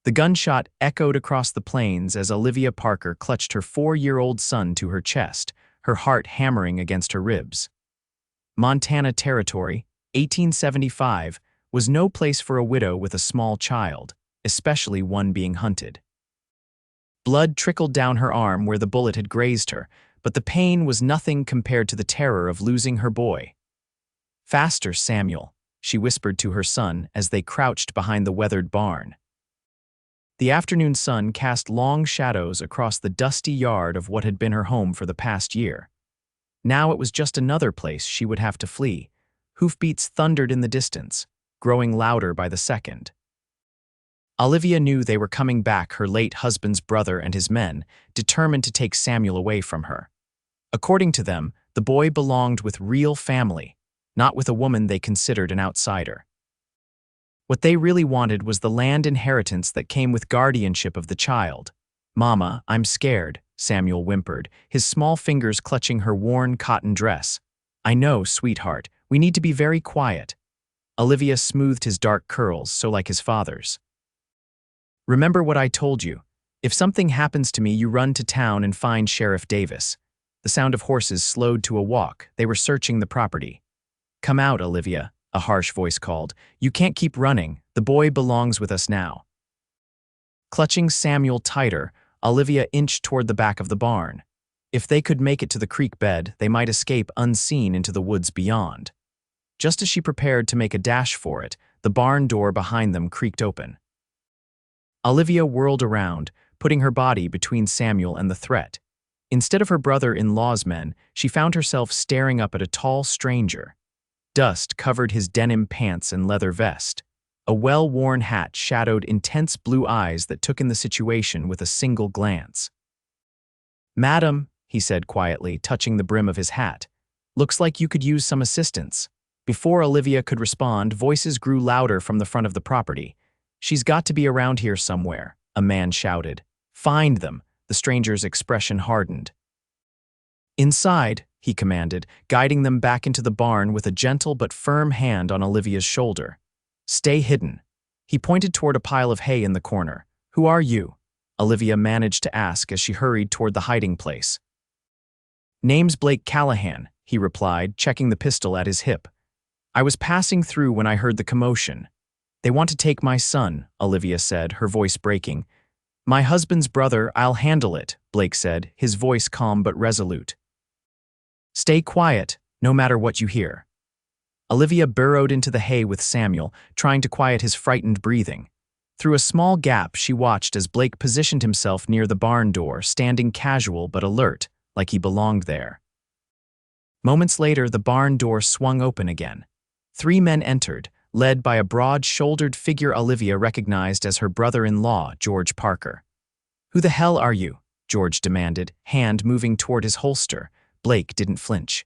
The gunshot echoed across the plains as Olivia Parker clutched her 4-year-old son to her chest, her heart hammering against her ribs. Montana Territory, 1875, was no place for a widow with a small child, especially one being hunted. Blood trickled down her arm where the bullet had grazed her, but the pain was nothing compared to the terror of losing her boy. "Faster, Samuel," she whispered to her son as they crouched behind the weathered barn. The afternoon sun cast long shadows across the dusty yard of what had been her home for the past year. Now it was just another place she would have to flee. Hoofbeats thundered in the distance, growing louder by the second. Olivia knew they were coming back, her late husband's brother and his men, determined to take Samuel away from her. According to them, the boy belonged with real family, not with a woman they considered an outsider. What they really wanted was the land inheritance that came with guardianship of the child. "Mama, I'm scared," Samuel whimpered, his small fingers clutching her worn cotton dress. "I know, sweetheart. We need to be very quiet." Olivia smoothed his dark curls, so like his father's. "Remember what I told you. If something happens to me, you run to town and find Sheriff Davis." The sound of horses slowed to a walk. They were searching the property. "Come out, Olivia," a harsh voice called. "You can't keep running. The boy belongs with us now." Clutching Samuel tighter, Olivia inched toward the back of the barn. If they could make it to the creek bed, they might escape unseen into the woods beyond. Just as she prepared to make a dash for it, the barn door behind them creaked open. Olivia whirled around, putting her body between Samuel and the threat. Instead of her brother-in-law's men, she found herself staring up at a tall stranger. Dust covered his denim pants and leather vest. A well-worn hat shadowed intense blue eyes that took in the situation with a single glance. "Madam," he said quietly, touching the brim of his hat, "looks like you could use some assistance." Before Olivia could respond, voices grew louder from the front of the property. "She's got to be around here somewhere," a man shouted. "Find them." The stranger's expression hardened. "Inside," he commanded, guiding them back into the barn with a gentle but firm hand on Olivia's shoulder. "Stay hidden." He pointed toward a pile of hay in the corner. "Who are you?" Olivia managed to ask as she hurried toward the hiding place. "Name's Blake Callahan," he replied, checking the pistol at his hip. "I was passing through when I heard the commotion." "They want to take my son," Olivia said, her voice breaking. "My husband's brother, I'll handle it," Blake said, his voice calm but resolute. "Stay quiet, no matter what you hear." Olivia burrowed into the hay with Samuel, trying to quiet his frightened breathing. Through a small gap, she watched as Blake positioned himself near the barn door, standing casual but alert, like he belonged there. Moments later, the barn door swung open again. 3 men entered, led by a broad-shouldered figure Olivia recognized as her brother-in-law, George Parker. "Who the hell are you?" George demanded, hand moving toward his holster. Blake didn't flinch.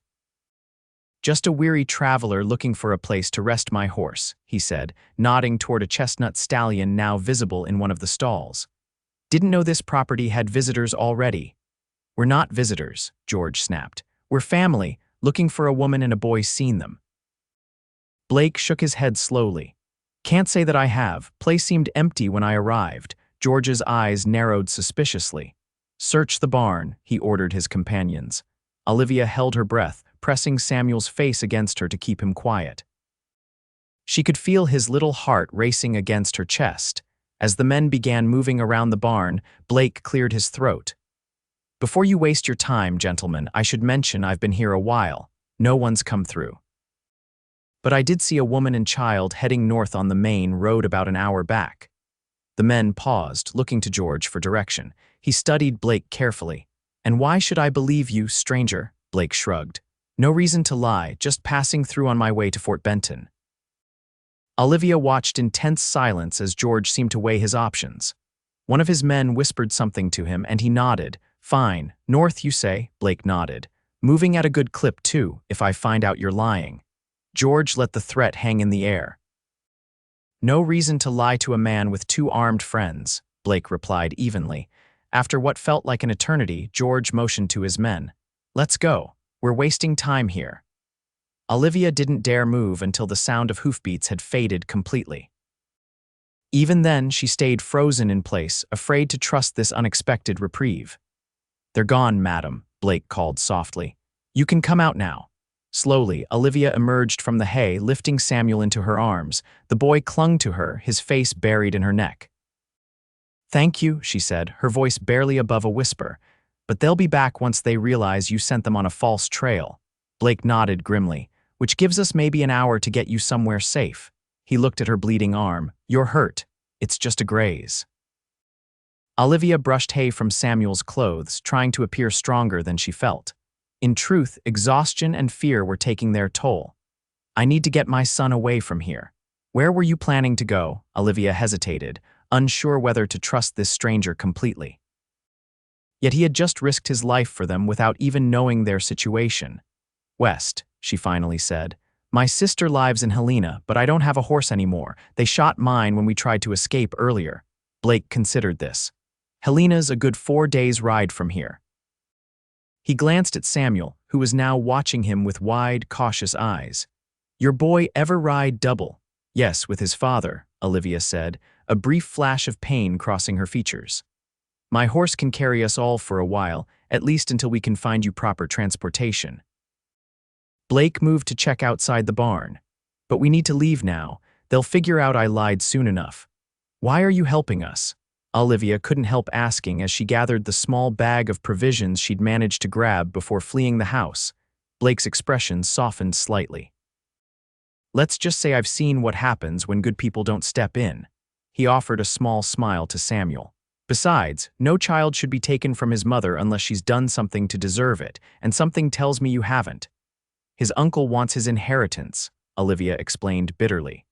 "Just a weary traveler looking for a place to rest my horse," he said, nodding toward a chestnut stallion now visible in one of the stalls. "Didn't know this property had visitors already." "We're not visitors," George snapped. "We're family, looking for a woman and a boy seen them." Blake shook his head slowly. "Can't say that I have. Place seemed empty when I arrived." George's eyes narrowed suspiciously. "Search the barn," he ordered his companions. Olivia held her breath, pressing Samuel's face against her to keep him quiet. She could feel his little heart racing against her chest. As the men began moving around the barn, Blake cleared his throat. "Before you waste your time, gentlemen, I should mention I've been here a while. No one's come through. But I did see a woman and child heading north on the main road about an hour back." The men paused, looking to George for direction. He studied Blake carefully. "And why should I believe you, stranger?" Blake shrugged. "No reason to lie, just passing through on my way to Fort Benton." Olivia watched in tense silence as George seemed to weigh his options. One of his men whispered something to him, and he nodded. "Fine. North, you say?" Blake nodded. "Moving at a good clip, too, if I find out you're lying." George let the threat hang in the air. "No reason to lie to a man with 2 armed friends," Blake replied evenly. After what felt like an eternity, George motioned to his men. "Let's go. We're wasting time here." Olivia didn't dare move until the sound of hoofbeats had faded completely. Even then, she stayed frozen in place, afraid to trust this unexpected reprieve. "They're gone, madam," Blake called softly. "You can come out now." Slowly, Olivia emerged from the hay, lifting Samuel into her arms. The boy clung to her, his face buried in her neck. "Thank you," she said, her voice barely above a whisper. "But they'll be back once they realize you sent them on a false trail." Blake nodded grimly. "Which gives us maybe an hour to get you somewhere safe." He looked at her bleeding arm. "You're hurt. It's just a graze." Olivia brushed hay from Samuel's clothes, trying to appear stronger than she felt. In truth, exhaustion and fear were taking their toll. "I need to get my son away from here." "Where were you planning to go?" Olivia hesitated, unsure whether to trust this stranger completely. Yet he had just risked his life for them without even knowing their situation. "West," she finally said. "My sister lives in Helena, but I don't have a horse anymore. They shot mine when we tried to escape earlier." Blake considered this. "Helena's a good 4 days' ride from here." He glanced at Samuel, who was now watching him with wide, cautious eyes. "Your boy ever ride double?" "Yes, with his father," Olivia said, a brief flash of pain crossing her features. "My horse can carry us all for a while, at least until we can find you proper transportation." Blake moved to check outside the barn. "But we need to leave now. They'll figure out I lied soon enough." "Why are you helping us?" Olivia couldn't help asking as she gathered the small bag of provisions she'd managed to grab before fleeing the house. Blake's expression softened slightly. "Let's just say I've seen what happens when good people don't step in." He offered a small smile to Samuel. "Besides, no child should be taken from his mother unless she's done something to deserve it, and something tells me you haven't." "His uncle wants his inheritance," Olivia explained bitterly.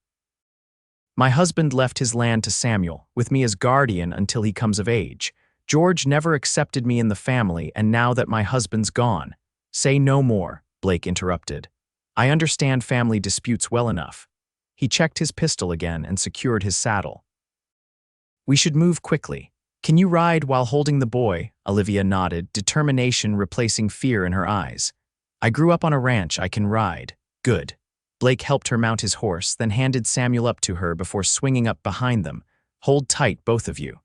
"My husband left his land to Samuel, with me as guardian until he comes of age. George never accepted me in the family, and now that my husband's gone—" "Say no more," Blake interrupted. "I understand family disputes well enough." He checked his pistol again and secured his saddle. "We should move quickly. Can you ride while holding the boy?" Olivia nodded, determination replacing fear in her eyes. "I grew up on a ranch. I can ride." "Good." Blake helped her mount his horse, then handed Samuel up to her before swinging up behind them. "Hold tight, both of you."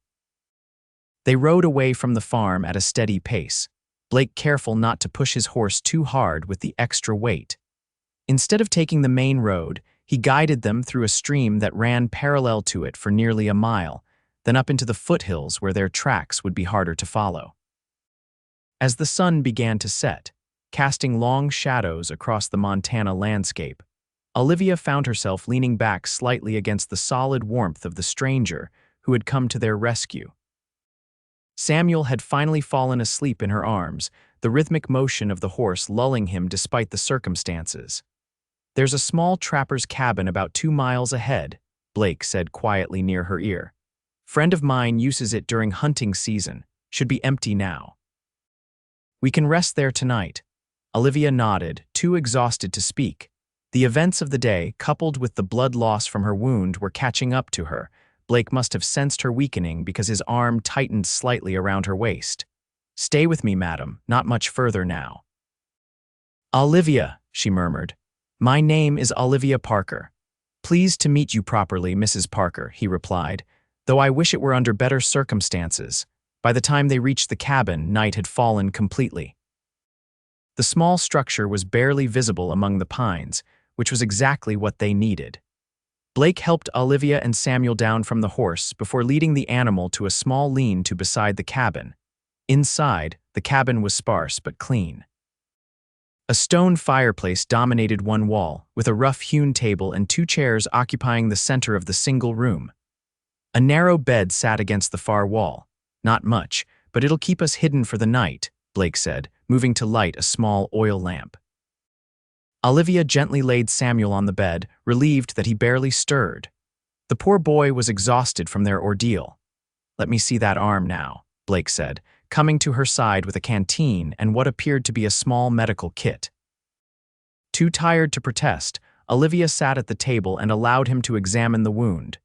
They rode away from the farm at a steady pace, Blake careful not to push his horse too hard with the extra weight. Instead of taking the main road, he guided them through a stream that ran parallel to it for nearly a mile, then up into the foothills where their tracks would be harder to follow. As the sun began to set, casting long shadows across the Montana landscape, Olivia found herself leaning back slightly against the solid warmth of the stranger who had come to their rescue. Samuel had finally fallen asleep in her arms, the rhythmic motion of the horse lulling him despite the circumstances. "There's a small trapper's cabin about 2 miles ahead," Blake said quietly near her ear. "Friend of mine uses it during hunting season. Should be empty now." "We can rest there tonight." Olivia nodded, too exhausted to speak. The events of the day, coupled with the blood loss from her wound, were catching up to her. Blake must have sensed her weakening because his arm tightened slightly around her waist. "Stay with me, madam, not much further now." "Olivia," she murmured. "My name is Olivia Parker." "Pleased to meet you properly, Mrs. Parker," he replied, "though I wish it were under better circumstances." By the time they reached the cabin, night had fallen completely. The small structure was barely visible among the pines, which was exactly what they needed. Blake helped Olivia and Samuel down from the horse before leading the animal to a small lean-to beside the cabin. Inside, the cabin was sparse but clean. A stone fireplace dominated one wall, with a rough-hewn table and 2 chairs occupying the center of the single room. A narrow bed sat against the far wall. "Not much, but it'll keep us hidden for the night," Blake said, moving to light a small oil lamp. Olivia gently laid Samuel on the bed, relieved that he barely stirred. The poor boy was exhausted from their ordeal. "Let me see that arm now," Blake said, coming to her side with a canteen and what appeared to be a small medical kit. Too tired to protest, Olivia sat at the table and allowed him to examine the wound.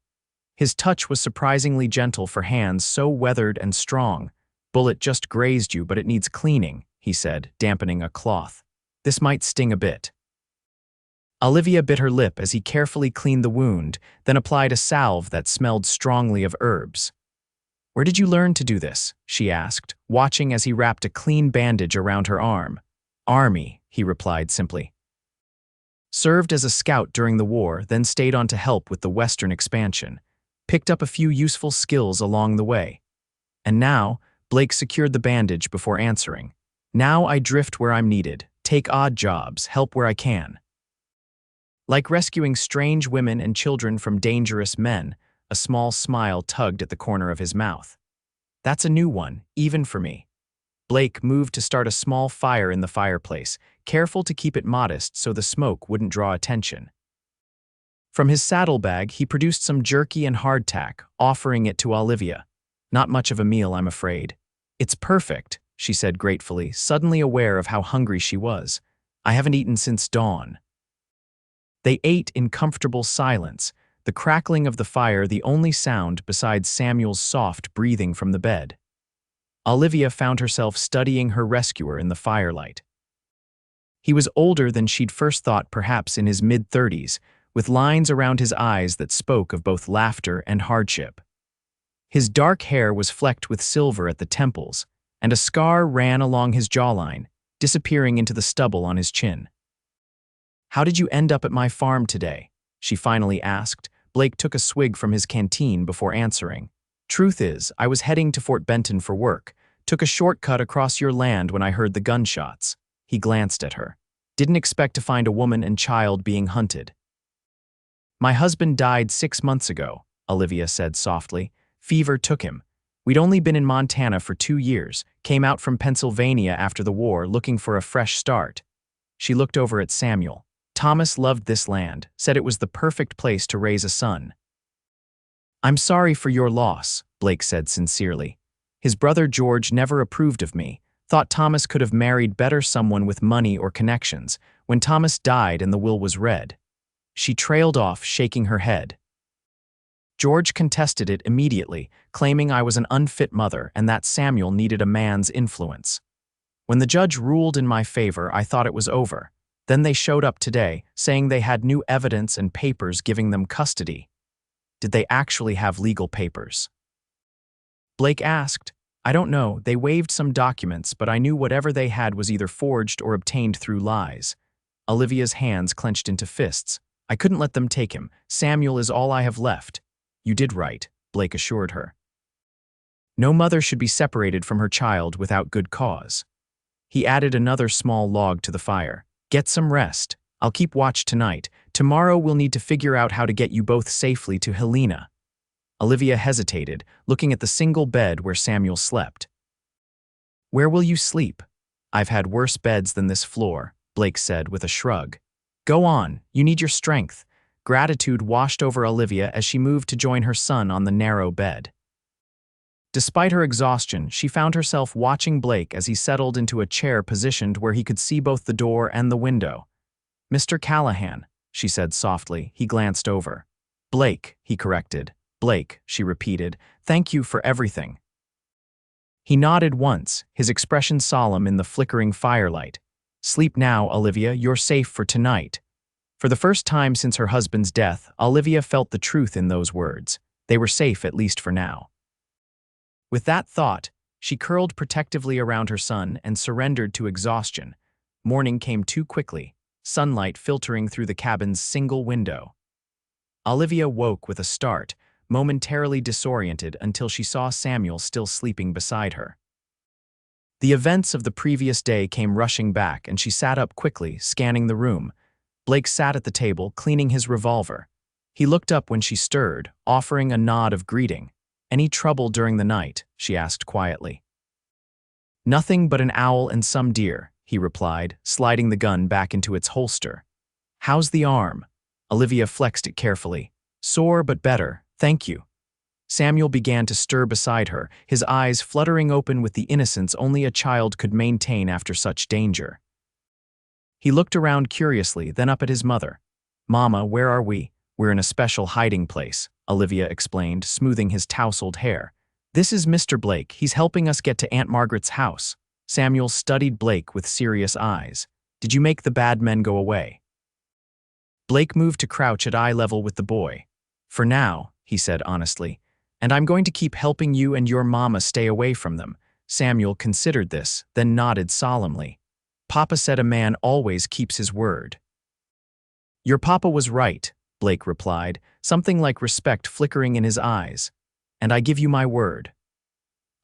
His touch was surprisingly gentle for hands so weathered and strong. "Bullet just grazed you, but it needs cleaning," he said, dampening a cloth. "This might sting a bit." Olivia bit her lip as he carefully cleaned the wound, then applied a salve that smelled strongly of herbs. "Where did you learn to do this?" she asked, watching as he wrapped a clean bandage around her arm. "Army," he replied simply. Served as a scout during the war, then stayed on to help with the Western expansion. Picked up a few useful skills along the way. And now, Blake secured the bandage before answering. "Now I drift where I'm needed, take odd jobs, help where I can." Like rescuing strange women and children from dangerous men, a small smile tugged at the corner of his mouth. "That's a new one, even for me." Blake moved to start a small fire in the fireplace, careful to keep it modest so the smoke wouldn't draw attention. From his saddlebag, he produced some jerky and hardtack, offering it to Olivia. "Not much of a meal, I'm afraid." "It's perfect," she said gratefully, suddenly aware of how hungry she was. "I haven't eaten since dawn." They ate in comfortable silence, the crackling of the fire the only sound besides Samuel's soft breathing from the bed. Olivia found herself studying her rescuer in the firelight. He was older than she'd first thought, perhaps in his mid-30s, with lines around his eyes that spoke of both laughter and hardship. His dark hair was flecked with silver at the temples, and a scar ran along his jawline, disappearing into the stubble on his chin. "How did you end up at my farm today?" she finally asked. Blake took a swig from his canteen before answering. "Truth is, I was heading to Fort Benton for work. Took a shortcut across your land when I heard the gunshots." He glanced at her. "Didn't expect to find a woman and child being hunted." "My husband died 6 months ago," Olivia said softly. "Fever took him. We'd only been in Montana for 2 years, came out from Pennsylvania after the war looking for a fresh start." She looked over at Samuel. "Thomas loved this land, said it was the perfect place to raise a son." "I'm sorry for your loss," Blake said sincerely. "His brother George never approved of me, thought Thomas could have married better someone with money or connections. When Thomas died and the will was read." She trailed off, shaking her head. "George contested it immediately, claiming I was an unfit mother and that Samuel needed a man's influence. When the judge ruled in my favor, I thought it was over. Then they showed up today, saying they had new evidence and papers giving them custody." "Did they actually have legal papers?" Blake asked. "I don't know, they waived some documents, but I knew whatever they had was either forged or obtained through lies." Olivia's hands clenched into fists. "I couldn't let them take him. Samuel is all I have left." "You did right," Blake assured her. "No mother should be separated from her child without good cause." He added another small log to the fire. "Get some rest. I'll keep watch tonight. Tomorrow we'll need to figure out how to get you both safely to Helena." Olivia hesitated, looking at the single bed where Samuel slept. "Where will you sleep?" "I've had worse beds than this floor," Blake said with a shrug. "Go on, you need your strength." Gratitude washed over Olivia as she moved to join her son on the narrow bed. Despite her exhaustion, she found herself watching Blake as he settled into a chair positioned where he could see both the door and the window. "Mr. Callahan," she said softly. He glanced over. "Blake," he corrected. "Blake," she repeated. "Thank you for everything." He nodded once, his expression solemn in the flickering firelight. "Sleep now, Olivia, you're safe for tonight." For the first time since her husband's death, Olivia felt the truth in those words. They were safe, at least for now. With that thought, she curled protectively around her son and surrendered to exhaustion. Morning came too quickly, sunlight filtering through the cabin's single window. Olivia woke with a start, momentarily disoriented until she saw Samuel still sleeping beside her. The events of the previous day came rushing back, and she sat up quickly, scanning the room. Blake sat at the table, cleaning his revolver. He looked up when she stirred, offering a nod of greeting. "Any trouble during the night?" she asked quietly. "Nothing but an owl and some deer," he replied, sliding the gun back into its holster. "How's the arm?" Olivia flexed it carefully. "Sore but better, thank you." Samuel began to stir beside her, his eyes fluttering open with the innocence only a child could maintain after such danger. He looked around curiously, then up at his mother. "Mama, where are we?" "We're in a special hiding place," Olivia explained, smoothing his tousled hair. "This is Mr. Blake. He's helping us get to Aunt Margaret's house." Samuel studied Blake with serious eyes. "Did you make the bad men go away?" Blake moved to crouch at eye level with the boy. "For now," he said honestly, "and I'm going to keep helping you and your mama stay away from them." Samuel considered this, then nodded solemnly. "Papa said a man always keeps his word." "Your papa was right," Blake replied, something like respect flickering in his eyes. "And I give you my word."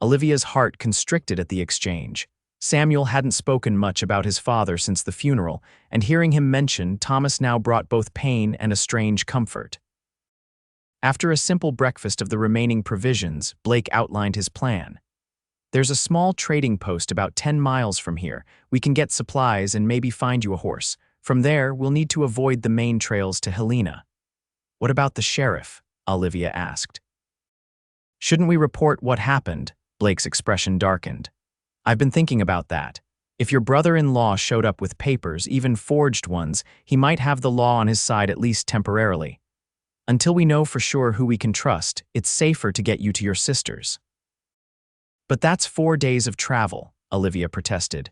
Olivia's heart constricted at the exchange. Samuel hadn't spoken much about his father since the funeral, and hearing him mention Thomas now brought both pain and a strange comfort. After a simple breakfast of the remaining provisions, Blake outlined his plan. "There's a small trading post about 10 miles from here. We can get supplies and maybe find you a horse. From there, we'll need to avoid the main trails to Helena." "What about the sheriff?" Olivia asked. "Shouldn't we report what happened?" Blake's expression darkened. "I've been thinking about that. If your brother-in-law showed up with papers, even forged ones, he might have the law on his side at least temporarily. Until we know for sure who we can trust, it's safer to get you to your sisters." "But that's 4 days of travel," Olivia protested.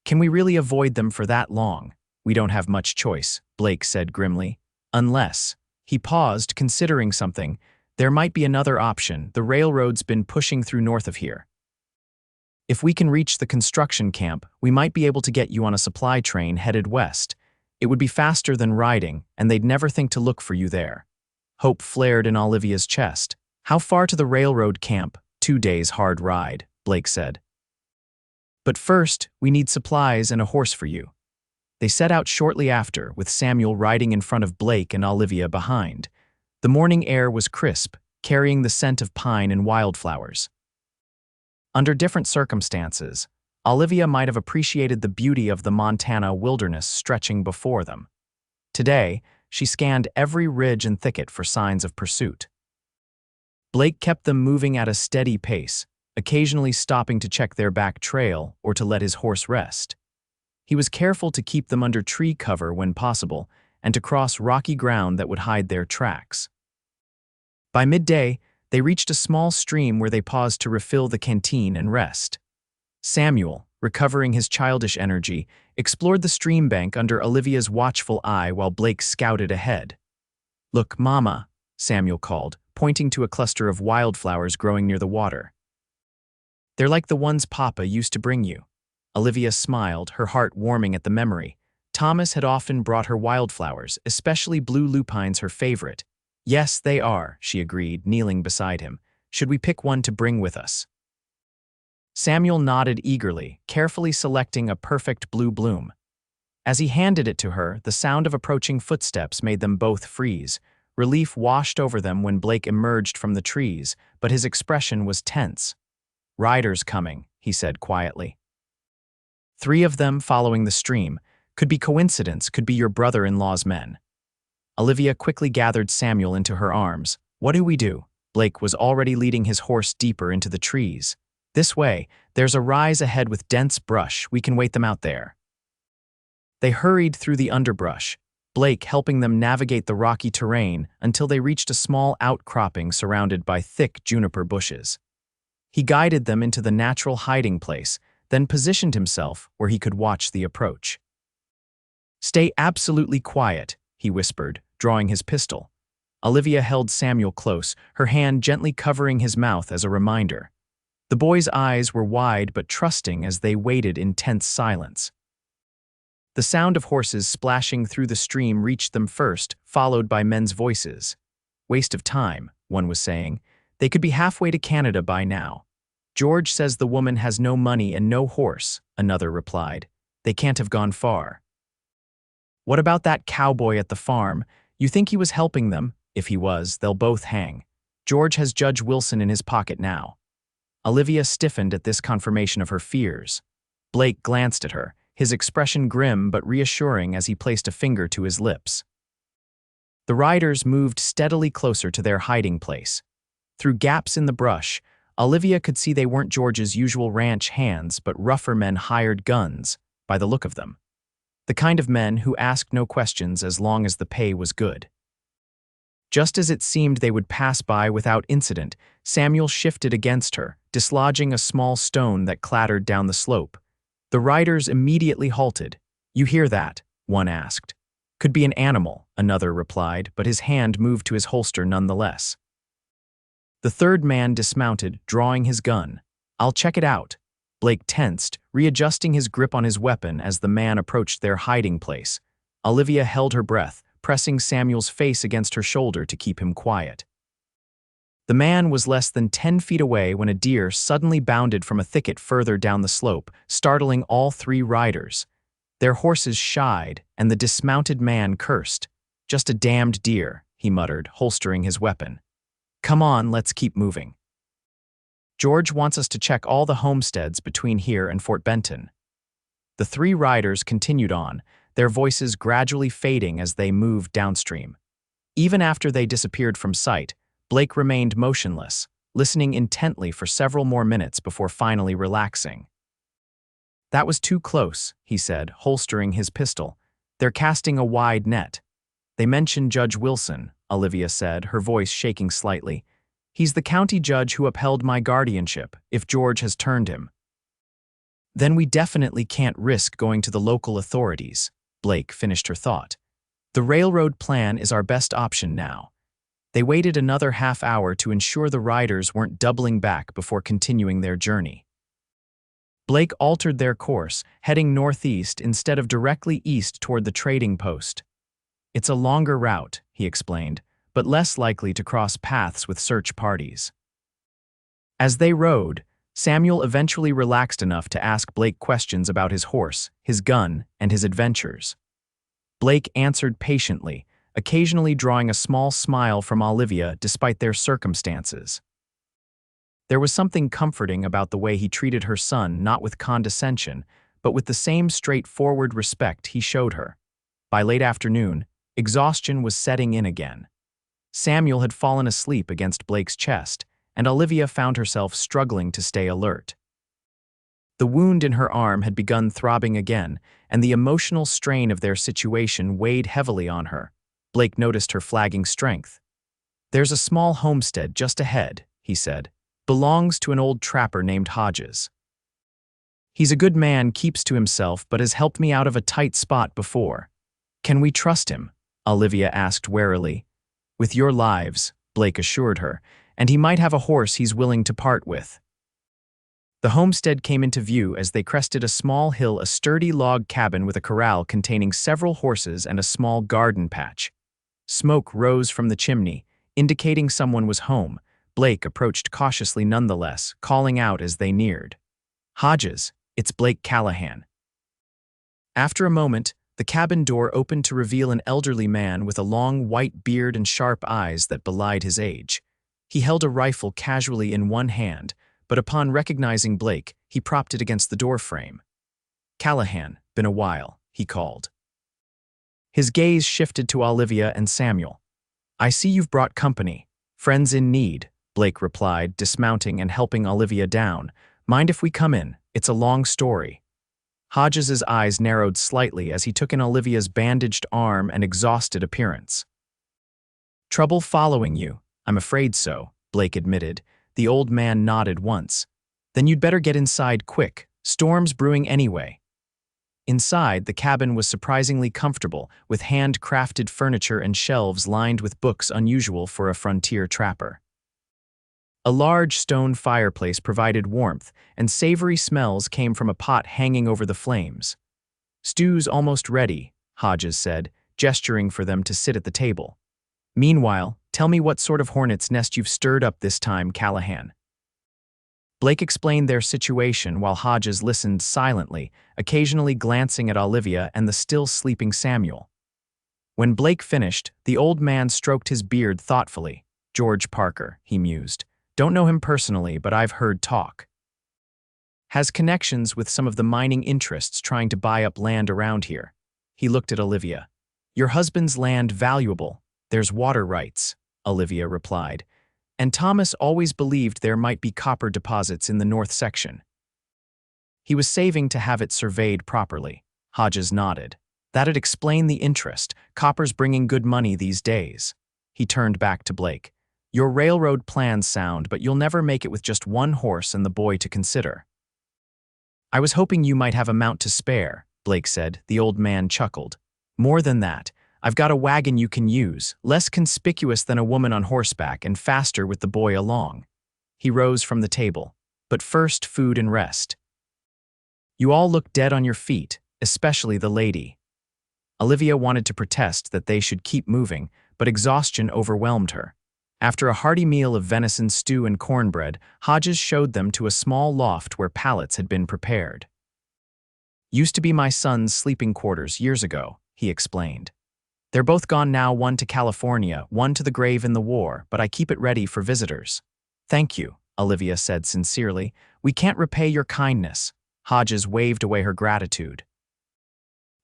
"Can we really avoid them for that long?" "We don't have much choice," Blake said grimly. "Unless—" He paused, considering something. "There might be another option. The railroad's been pushing through north of here. If we can reach the construction camp, we might be able to get you on a supply train headed west. It would be faster than riding, and they'd never think to look for you there." Hope flared in Olivia's chest. "How far to the railroad camp?" 2 days hard ride, Blake said. "But first, we need supplies and a horse for you." They set out shortly after, with Samuel riding in front of Blake and Olivia behind. The morning air was crisp, carrying the scent of pine and wildflowers. Under different circumstances, Olivia might have appreciated the beauty of the Montana wilderness stretching before them. Today, she scanned every ridge and thicket for signs of pursuit. Blake kept them moving at a steady pace, occasionally stopping to check their back trail or to let his horse rest. He was careful to keep them under tree cover when possible and to cross rocky ground that would hide their tracks. By midday, they reached a small stream where they paused to refill the canteen and rest. Samuel, recovering his childish energy, explored the stream bank under Olivia's watchful eye while Blake scouted ahead. "Look, Mama," Samuel called, pointing to a cluster of wildflowers growing near the water. "They're like the ones Papa used to bring you." Olivia smiled, her heart warming at the memory. Thomas had often brought her wildflowers, especially blue lupines, her favorite. "Yes, they are," she agreed, kneeling beside him. "Should we pick one to bring with us?" Samuel nodded eagerly, carefully selecting a perfect blue bloom. As he handed it to her, the sound of approaching footsteps made them both freeze. Relief washed over them when Blake emerged from the trees, but his expression was tense. "Riders coming," he said quietly. 3 of them following the stream. Could be coincidence, could be your brother-in-law's men. Olivia quickly gathered Samuel into her arms. "What do we do?" Blake was already leading his horse deeper into the trees. "This way. There's a rise ahead with dense brush. We can wait them out there." They hurried through the underbrush, Blake helping them navigate the rocky terrain until they reached a small outcropping surrounded by thick juniper bushes. He guided them into the natural hiding place, then positioned himself where he could watch the approach. "Stay absolutely quiet," he whispered, drawing his pistol. Olivia held Samuel close, her hand gently covering his mouth as a reminder. The boy's eyes were wide but trusting as they waited in tense silence. The sound of horses splashing through the stream reached them first, followed by men's voices. "Waste of time," one was saying. "They could be halfway to Canada by now." "George says the woman has no money and no horse," another replied. "They can't have gone far." "What about that cowboy at the farm? You think he was helping them? If he was, they'll both hang. George has Judge Wilson in his pocket now." Olivia stiffened at this confirmation of her fears. Blake glanced at her, his expression grim but reassuring as he placed a finger to his lips. The riders moved steadily closer to their hiding place. Through gaps in the brush, Olivia could see they weren't George's usual ranch hands but rougher men hired guns, by the look of them. The kind of men who asked no questions as long as the pay was good. Just as it seemed they would pass by without incident, Samuel shifted against her, dislodging a small stone that clattered down the slope. The riders immediately halted. "You hear that?" one asked. Could be an animal, another replied, but his hand moved to his holster nonetheless. The third man dismounted, drawing his gun. I'll check it out. Blake tensed, readjusting his grip on his weapon as the man approached their hiding place. Olivia held her breath, pressing Samuel's face against her shoulder to keep him quiet. The man was less than 10 feet away when a deer suddenly bounded from a thicket further down the slope, startling all three riders. Their horses shied, and the dismounted man cursed. "Just a damned deer," he muttered, holstering his weapon. "Come on, let's keep moving. George wants us to check all the homesteads between here and Fort Benton." The three riders continued on, their voices gradually fading as they moved downstream. Even after they disappeared from sight, Blake remained motionless, listening intently for several more minutes before finally relaxing. "That was too close," he said, holstering his pistol. "They're casting a wide net." "They mentioned Judge Wilson," Olivia said, her voice shaking slightly. "He's the county judge who upheld my guardianship, if George has turned him." "Then we definitely can't risk going to the local authorities," Blake finished her thought. "The railroad plan is our best option now." They waited another half hour to ensure the riders weren't doubling back before continuing their journey. Blake altered their course, heading northeast instead of directly east toward the trading post. "It's a longer route," he explained, "but less likely to cross paths with search parties." As they rode, Samuel eventually relaxed enough to ask Blake questions about his horse, his gun, and his adventures. Blake answered patiently, occasionally drawing a small smile from Olivia despite their circumstances. There was something comforting about the way he treated her son, not with condescension, but with the same straightforward respect he showed her. By late afternoon, exhaustion was setting in again. Samuel had fallen asleep against Blake's chest, and Olivia found herself struggling to stay alert. The wound in her arm had begun throbbing again, and the emotional strain of their situation weighed heavily on her. Blake noticed her flagging strength. "There's a small homestead just ahead," he said. "Belongs to an old trapper named Hodges. He's a good man, keeps to himself, but has helped me out of a tight spot before." "Can we trust him?" Olivia asked warily. "With your lives," Blake assured her, "and he might have a horse he's willing to part with." The homestead came into view as they crested a small hill, a sturdy log cabin with a corral containing several horses and a small garden patch. Smoke rose from the chimney, indicating someone was home. Blake approached cautiously nonetheless, calling out as they neared. "Hodges, it's Blake Callahan." After a moment, the cabin door opened to reveal an elderly man with a long white beard and sharp eyes that belied his age. He held a rifle casually in one hand, but upon recognizing Blake, he propped it against the doorframe. "Callahan, been a while," he called. His gaze shifted to Olivia and Samuel. "I see you've brought company. Friends in need," Blake replied, dismounting and helping Olivia down. "Mind if we come in? It's a long story." Hodges's eyes narrowed slightly as he took in Olivia's bandaged arm and exhausted appearance. "Trouble following you? I'm afraid so," Blake admitted. The old man nodded once. "Then you'd better get inside quick. Storm's brewing anyway." Inside, the cabin was surprisingly comfortable, with hand-crafted furniture and shelves lined with books unusual for a frontier trapper. A large stone fireplace provided warmth, and savory smells came from a pot hanging over the flames. "Stew's almost ready," Hodges said, gesturing for them to sit at the table. "Meanwhile, tell me what sort of hornet's nest you've stirred up this time, Callahan." Blake explained their situation while Hodges listened silently, occasionally glancing at Olivia and the still sleeping Samuel. When Blake finished, the old man stroked his beard thoughtfully. "George Parker," he mused. "Don't know him personally, but I've heard talk. Has connections with some of the mining interests trying to buy up land around here." He looked at Olivia. "Your husband's land valuable. There's water rights," Olivia replied. "And Thomas always believed there might be copper deposits in the north section. He was saving to have it surveyed properly." Hodges nodded. "That'd explain the interest. Copper's bringing good money these days." He turned back to Blake. "Your railroad plans sound, but you'll never make it with just one horse and the boy to consider." "I was hoping you might have a mount to spare," Blake said. The old man chuckled. "More than that, I've got a wagon you can use, less conspicuous than a woman on horseback and faster with the boy along. He rose from the table. But first, food and rest. You all look dead on your feet, especially the lady. Olivia wanted to protest that they should keep moving, but exhaustion overwhelmed her. After a hearty meal of venison stew and cornbread, Hodges showed them to a small loft where pallets had been prepared. Used to be my son's sleeping quarters years ago, he explained. They're both gone now, one to California, one to the grave in the war, but I keep it ready for visitors. Thank you, Olivia said sincerely. We can't repay your kindness. Hodges waved away her gratitude.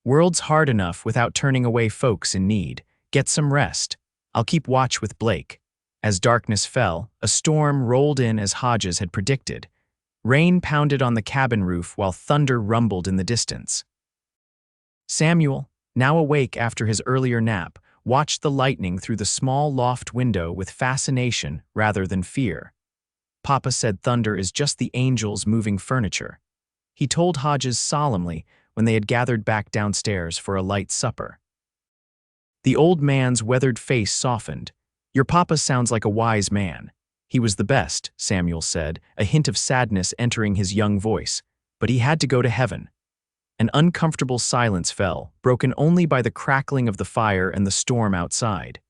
World's hard enough without turning away folks in need. Get some rest. I'll keep watch with Blake. As darkness fell, a storm rolled in as Hodges had predicted. Rain pounded on the cabin roof while thunder rumbled in the distance. Samuel, now awake after his earlier nap, watched the lightning through the small loft window with fascination rather than fear. Papa said thunder is just the angels moving furniture. He told Hodges solemnly when they had gathered back downstairs for a light supper. The old man's weathered face softened. Your papa sounds like a wise man. He was the best, Samuel said, a hint of sadness entering his young voice. But he had to go to heaven. An uncomfortable silence fell, broken only by the crackling of the fire and the storm outside.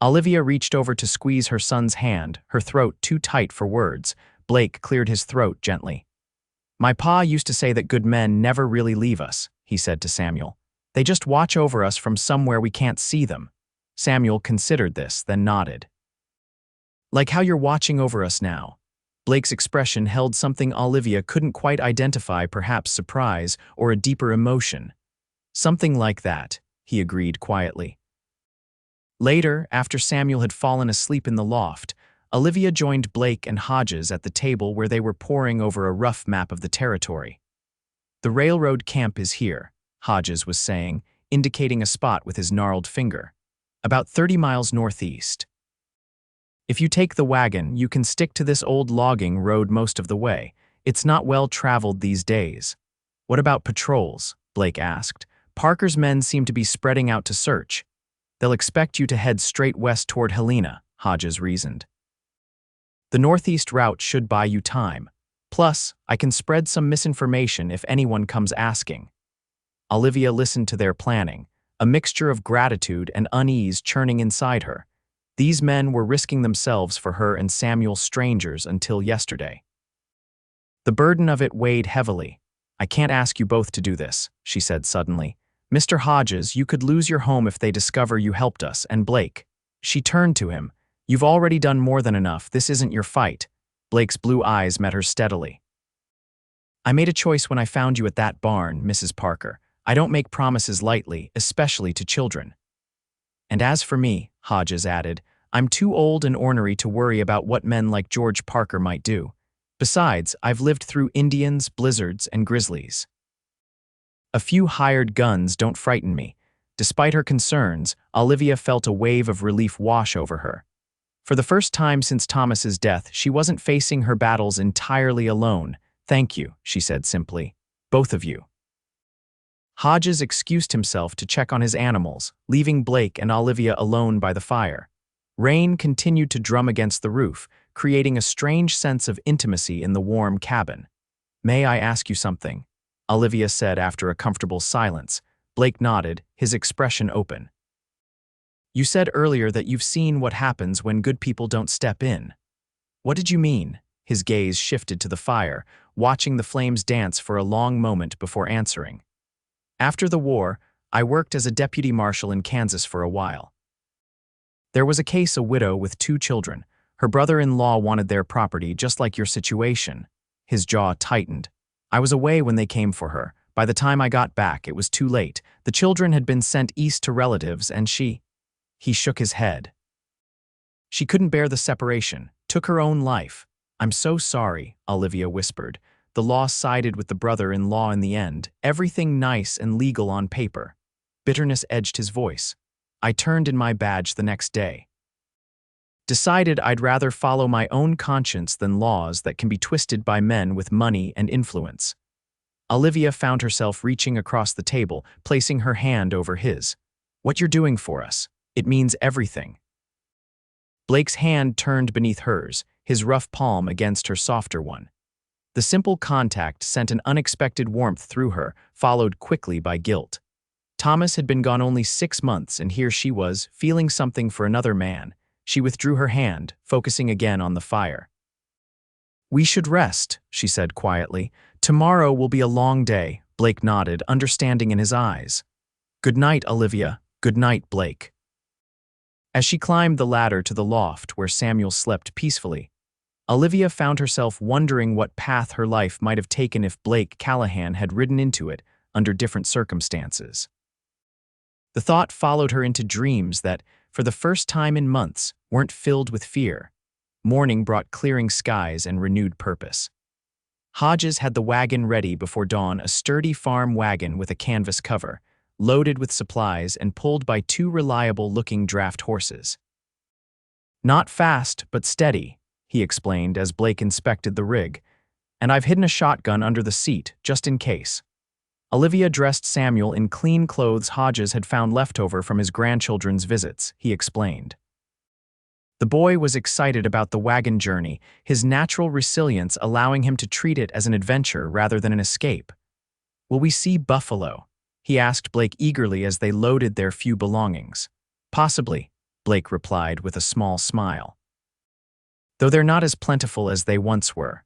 Olivia reached over to squeeze her son's hand, her throat too tight for words. Blake cleared his throat gently. My pa used to say that good men never really leave us, he said to Samuel. They just watch over us from somewhere we can't see them. Samuel considered this, then nodded. Like how you're watching over us now. Blake's expression held something Olivia couldn't quite identify, perhaps surprise or a deeper emotion. Something like that, he agreed quietly. Later, after Samuel had fallen asleep in the loft, Olivia joined Blake and Hodges at the table where they were poring over a rough map of the territory. The railroad camp is here, Hodges was saying, indicating a spot with his gnarled finger. About 30 miles northeast. If you take the wagon, you can stick to this old logging road most of the way. It's not well traveled these days. What about patrols? Blake asked. Parker's men seem to be spreading out to search. They'll expect you to head straight west toward Helena, Hodges reasoned. The northeast route should buy you time. Plus, I can spread some misinformation if anyone comes asking. Olivia listened to their planning, a mixture of gratitude and unease churning inside her. These men were risking themselves for her and Samuel, strangers until yesterday. The burden of it weighed heavily. I can't ask you both to do this, she said suddenly. Mr. Hodges, you could lose your home if they discover you helped us, and Blake. She turned to him. You've already done more than enough. This isn't your fight. Blake's blue eyes met her steadily. I made a choice when I found you at that barn, Mrs. Parker. I don't make promises lightly, especially to children. And as for me, Hodges added, I'm too old and ornery to worry about what men like George Parker might do. Besides, I've lived through Indians, blizzards, and grizzlies. A few hired guns don't frighten me. Despite her concerns, Olivia felt a wave of relief wash over her. For the first time since Thomas's death, she wasn't facing her battles entirely alone. Thank you, she said simply. Both of you. Hodges excused himself to check on his animals, leaving Blake and Olivia alone by the fire. Rain continued to drum against the roof, creating a strange sense of intimacy in the warm cabin. May I ask you something? Olivia said after a comfortable silence. Blake nodded, his expression open. You said earlier that you've seen what happens when good people don't step in. What did you mean? His gaze shifted to the fire, watching the flames dance for a long moment before answering. After the war, I worked as a deputy marshal in Kansas for a while. There was a case, a widow with 2 children. Her brother-in-law wanted their property, just like your situation. His jaw tightened. I was away when they came for her. By the time I got back, it was too late. The children had been sent east to relatives, and He shook his head. She couldn't bear the separation, took her own life. I'm so sorry, Olivia whispered. The law sided with the brother-in-law in the end, everything nice and legal on paper. Bitterness edged his voice. I turned in my badge the next day. Decided I'd rather follow my own conscience than laws that can be twisted by men with money and influence. Olivia found herself reaching across the table, placing her hand over his. What you're doing for us. It means everything. Blake's hand turned beneath hers, his rough palm against her softer one. The simple contact sent an unexpected warmth through her, followed quickly by guilt. Thomas had been gone only 6 months, and here she was, feeling something for another man. She withdrew her hand, focusing again on the fire. "We should rest," she said quietly. "Tomorrow will be a long day." Blake nodded, understanding in his eyes. "Good night, Olivia. Good night, Blake." As she climbed the ladder to the loft where Samuel slept peacefully, Olivia found herself wondering what path her life might have taken if Blake Callahan had ridden into it under different circumstances. The thought followed her into dreams that, for the first time in months, weren't filled with fear. Morning brought clearing skies and renewed purpose. Hodges had the wagon ready before dawn, a sturdy farm wagon with a canvas cover, loaded with supplies and pulled by 2 reliable-looking draft horses. "Not fast, but steady," he explained as Blake inspected the rig. "And I've hidden a shotgun under the seat, just in case." Olivia dressed Samuel in clean clothes Hodges had found leftover from his grandchildren's visits, he explained. The boy was excited about the wagon journey, his natural resilience allowing him to treat it as an adventure rather than an escape. "Will we see buffalo?" he asked Blake eagerly as they loaded their few belongings. "Possibly," Blake replied with a small smile. "Though they're not as plentiful as they once were."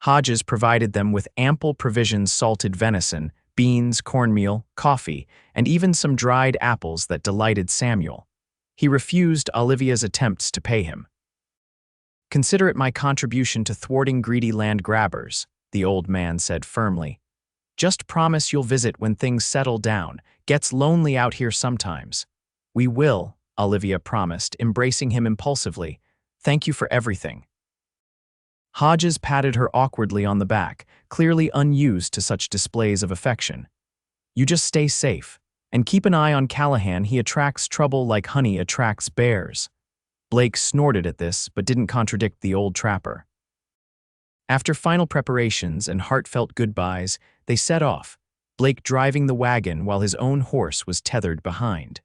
Hodges provided them with ample provisions: salted venison, beans, cornmeal, coffee, and even some dried apples that delighted Samuel. He refused Olivia's attempts to pay him. "Consider it my contribution to thwarting greedy land grabbers," the old man said firmly. "Just promise you'll visit when things settle down. Gets lonely out here sometimes." "We will," Olivia promised, embracing him impulsively. "Thank you for everything." Hodges patted her awkwardly on the back, clearly unused to such displays of affection. "You just stay safe. And keep an eye on Callahan. He attracts trouble like honey attracts bears." Blake snorted at this, but didn't contradict the old trapper. After final preparations and heartfelt goodbyes, they set off, Blake driving the wagon while his own horse was tethered behind.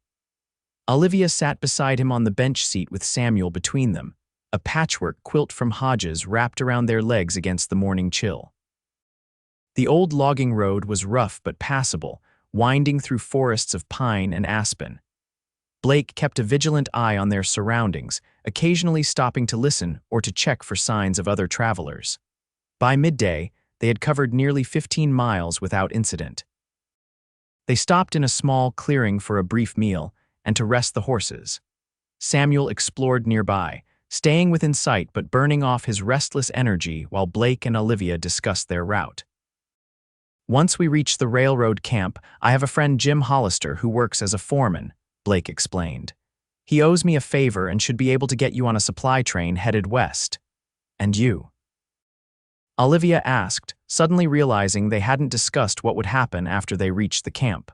Olivia sat beside him on the bench seat with Samuel between them, a patchwork quilt from Hodges wrapped around their legs against the morning chill. The old logging road was rough but passable, winding through forests of pine and aspen. Blake kept a vigilant eye on their surroundings, occasionally stopping to listen or to check for signs of other travelers. By midday, they had covered nearly 15 miles without incident. They stopped in a small clearing for a brief meal and to rest the horses. Samuel explored nearby, staying within sight but burning off his restless energy while Blake and Olivia discussed their route. "Once we reach the railroad camp, I have a friend, Jim Hollister, who works as a foreman," Blake explained. "He owes me a favor and should be able to get you on a supply train headed west." "And you?" Olivia asked, suddenly realizing they hadn't discussed what would happen after they reached the camp.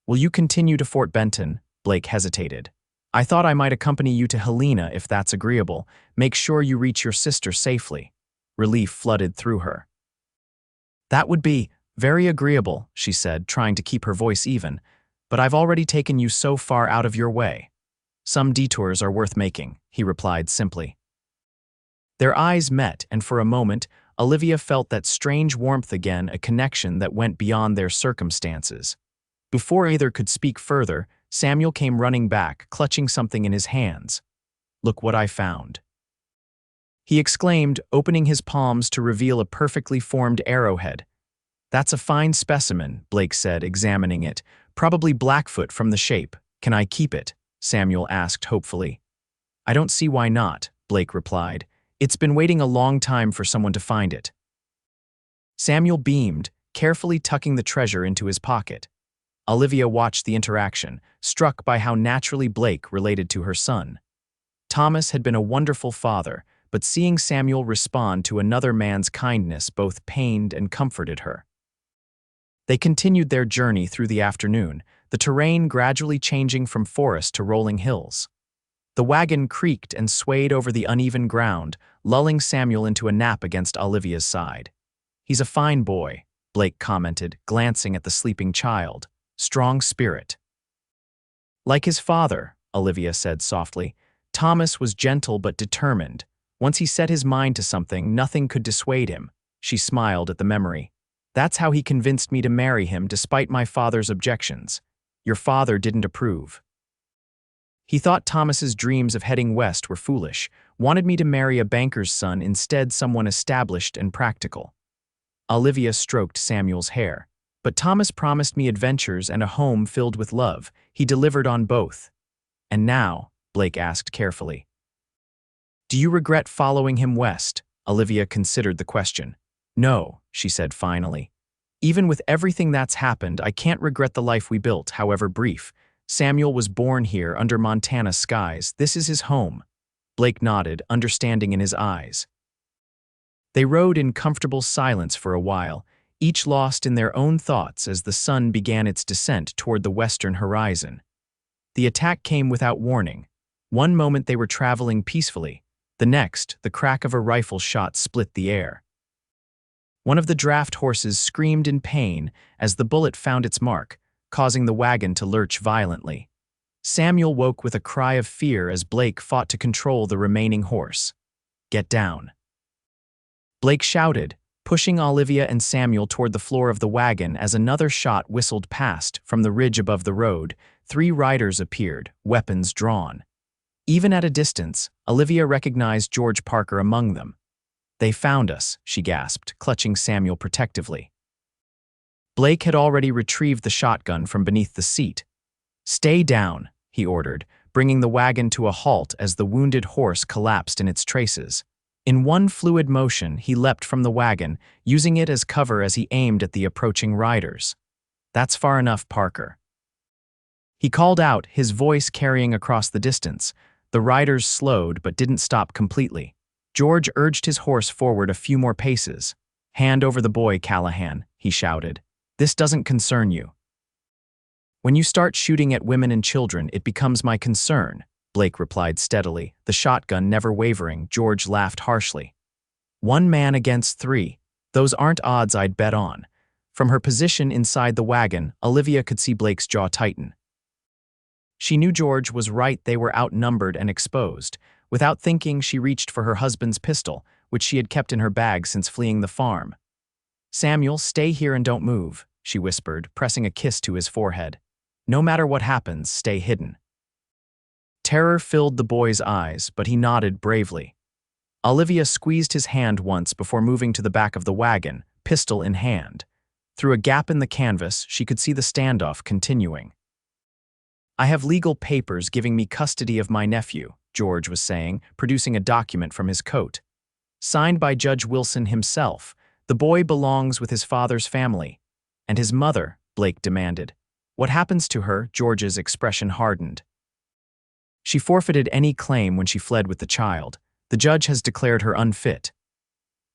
"Will you continue to Fort Benton?" Blake hesitated. "I thought I might accompany you to Helena if that's agreeable. Make sure you reach your sister safely." Relief flooded through her. "That would be very agreeable," she said, trying to keep her voice even, "but I've already taken you so far out of your way." "Some detours are worth making," he replied simply. Their eyes met, and for a moment, Olivia felt that strange warmth again, a connection that went beyond their circumstances. Before either could speak further, Samuel came running back, clutching something in his hands. "Look what I found," he exclaimed, opening his palms to reveal a perfectly formed arrowhead. "That's a fine specimen," Blake said, examining it. "Probably Blackfoot from the shape. Can I keep it?" Samuel asked hopefully. "I don't see why not," Blake replied. "It's been waiting a long time for someone to find it." Samuel beamed, carefully tucking the treasure into his pocket. Olivia watched the interaction, struck by how naturally Blake related to her son. Thomas had been a wonderful father, but seeing Samuel respond to another man's kindness both pained and comforted her. They continued their journey through the afternoon, the terrain gradually changing from forest to rolling hills. The wagon creaked and swayed over the uneven ground, lulling Samuel into a nap against Olivia's side. "He's a fine boy," Blake commented, glancing at the sleeping child. "Strong spirit." Like his father, Olivia said softly, Thomas was gentle but determined. Once he set his mind to something, nothing could dissuade him. She smiled at the memory. That's how he convinced me to marry him despite my father's objections. Your father didn't approve. He thought Thomas's dreams of heading west were foolish, wanted me to marry a banker's son instead, someone established and practical. Olivia stroked Samuel's hair. But Thomas promised me adventures and a home filled with love. He delivered on both. And now, Blake asked carefully. Do you regret following him west? Olivia considered the question. No, she said finally. Even with everything that's happened, I can't regret the life we built, however brief. Samuel was born here under Montana skies. This is his home. Blake nodded, understanding in his eyes. They rode in comfortable silence for a while, each lost in their own thoughts as the sun began its descent toward the western horizon. The attack came without warning. One moment they were traveling peacefully. The next, the crack of a rifle shot split the air. One of the draft horses screamed in pain as the bullet found its mark, causing the wagon to lurch violently. Samuel woke with a cry of fear as Blake fought to control the remaining horse. Get down. Blake shouted, pushing Olivia and Samuel toward the floor of the wagon as another shot whistled past from the ridge above the road. 3 riders appeared, weapons drawn. Even at a distance, Olivia recognized George Parker among them. They found us, she gasped, clutching Samuel protectively. Blake had already retrieved the shotgun from beneath the seat. Stay down, he ordered, bringing the wagon to a halt as the wounded horse collapsed in its traces. In one fluid motion, he leapt from the wagon, using it as cover as he aimed at the approaching riders. That's far enough, Parker. He called out, his voice carrying across the distance. The riders slowed but didn't stop completely. George urged his horse forward a few more paces. Hand over the boy, Callahan, he shouted. This doesn't concern you. When you start shooting at women and children, it becomes my concern, Blake replied steadily, the shotgun never wavering. George laughed harshly. 1 man against 3. Those aren't odds I'd bet on. From her position inside the wagon, Olivia could see Blake's jaw tighten. She knew George was right, they were outnumbered and exposed. Without thinking, she reached for her husband's pistol, which she had kept in her bag since fleeing the farm. Samuel, stay here and don't move, she whispered, pressing a kiss to his forehead. No matter what happens, stay hidden. Terror filled the boy's eyes, but he nodded bravely. Olivia squeezed his hand once before moving to the back of the wagon, pistol in hand. Through a gap in the canvas, she could see the standoff continuing. I have legal papers giving me custody of my nephew, George was saying, producing a document from his coat. Signed by Judge Wilson himself, the boy belongs with his father's family. And his mother, Blake demanded. What happens to her? George's expression hardened. She forfeited any claim when she fled with the child. The judge has declared her unfit.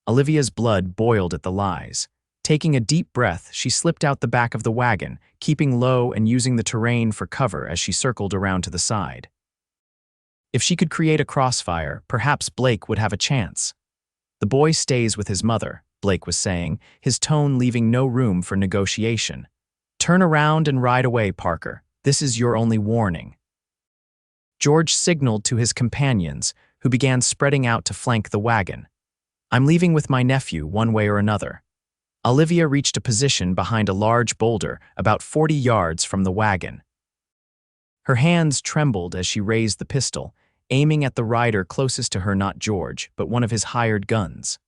Olivia's blood boiled at the lies. Taking a deep breath, she slipped out the back of the wagon, keeping low and using the terrain for cover as she circled around to the side. If she could create a crossfire, perhaps Blake would have a chance. The boy stays with his mother, Blake was saying, his tone leaving no room for negotiation. Turn around and ride away, Parker. This is your only warning. George signaled to his companions, who began spreading out to flank the wagon. I'm leaving with my nephew one way or another. Olivia reached a position behind a large boulder about 40 yards from the wagon. Her hands trembled as she raised the pistol, aiming at the rider closest to her, not George, but one of his hired guns.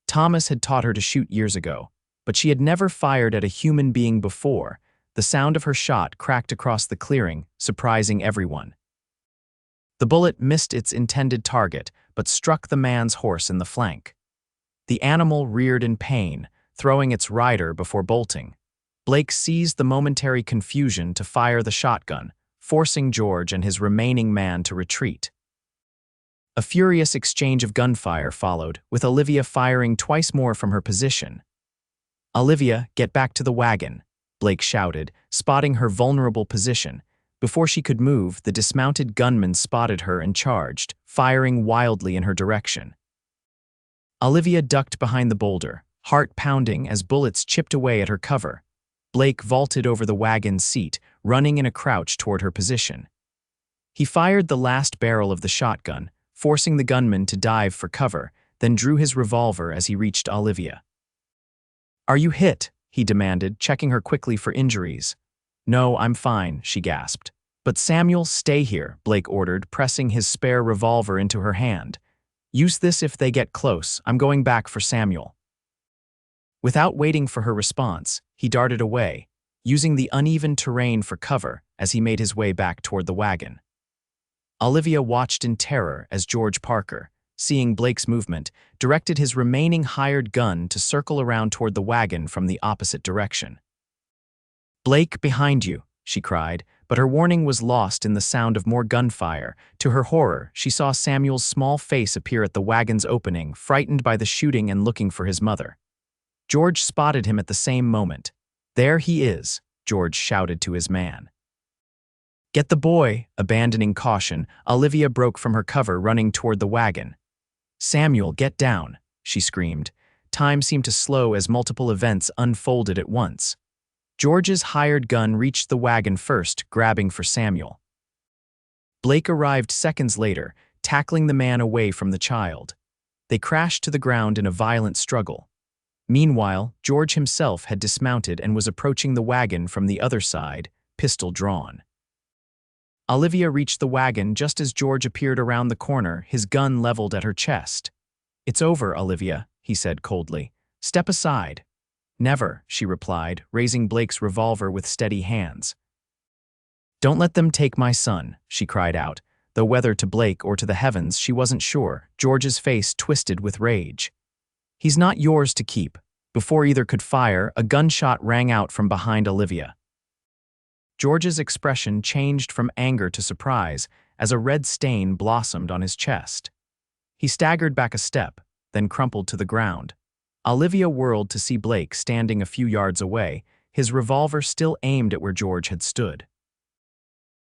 Thomas had taught her to shoot years ago, but she had never fired at a human being before. The sound of her shot cracked across the clearing, surprising everyone. The bullet missed its intended target, but struck the man's horse in the flank. The animal reared in pain, throwing its rider before bolting. Blake seized the momentary confusion to fire the shotgun, forcing George and his remaining man to retreat. A furious exchange of gunfire followed, with Olivia firing twice more from her position. Olivia, get back to the wagon, Blake shouted, spotting her vulnerable position. Before she could move, the dismounted gunman spotted her and charged, firing wildly in her direction. Olivia ducked behind the boulder, heart pounding as bullets chipped away at her cover. Blake vaulted over the wagon's seat, running in a crouch toward her position. He fired the last barrel of the shotgun, forcing the gunman to dive for cover, then drew his revolver as he reached Olivia. "Are you hit?" he demanded, checking her quickly for injuries. "No, I'm fine," she gasped. "But Samuel, stay here," Blake ordered, pressing his spare revolver into her hand. "Use this if they get close. I'm going back for Samuel." Without waiting for her response, he darted away, using the uneven terrain for cover as he made his way back toward the wagon. Olivia watched in terror as George Parker, seeing Blake's movement, directed his remaining hired gun to circle around toward the wagon from the opposite direction. "Blake, behind you," she cried, but her warning was lost in the sound of more gunfire. To her horror, she saw Samuel's small face appear at the wagon's opening, frightened by the shooting and looking for his mother. George spotted him at the same moment. "There he is," George shouted to his man. "Get the boy," abandoning caution, Olivia broke from her cover, running toward the wagon. "Samuel, get down," she screamed. Time seemed to slow as multiple events unfolded at once. George's hired gun reached the wagon first, grabbing for Samuel. Blake arrived seconds later, tackling the man away from the child. They crashed to the ground in a violent struggle. Meanwhile, George himself had dismounted and was approaching the wagon from the other side, pistol drawn. Olivia reached the wagon just as George appeared around the corner, his gun leveled at her chest. "It's over, Olivia," he said coldly. "Step aside." "Never," she replied, raising Blake's revolver with steady hands. "Don't let them take my son," she cried out, though whether to Blake or to the heavens she wasn't sure. George's face twisted with rage. "He's not yours to keep." Before either could fire, a gunshot rang out from behind Olivia. George's expression changed from anger to surprise as a red stain blossomed on his chest. He staggered back a step, then crumpled to the ground. Olivia whirled to see Blake standing a few yards away, his revolver still aimed at where George had stood.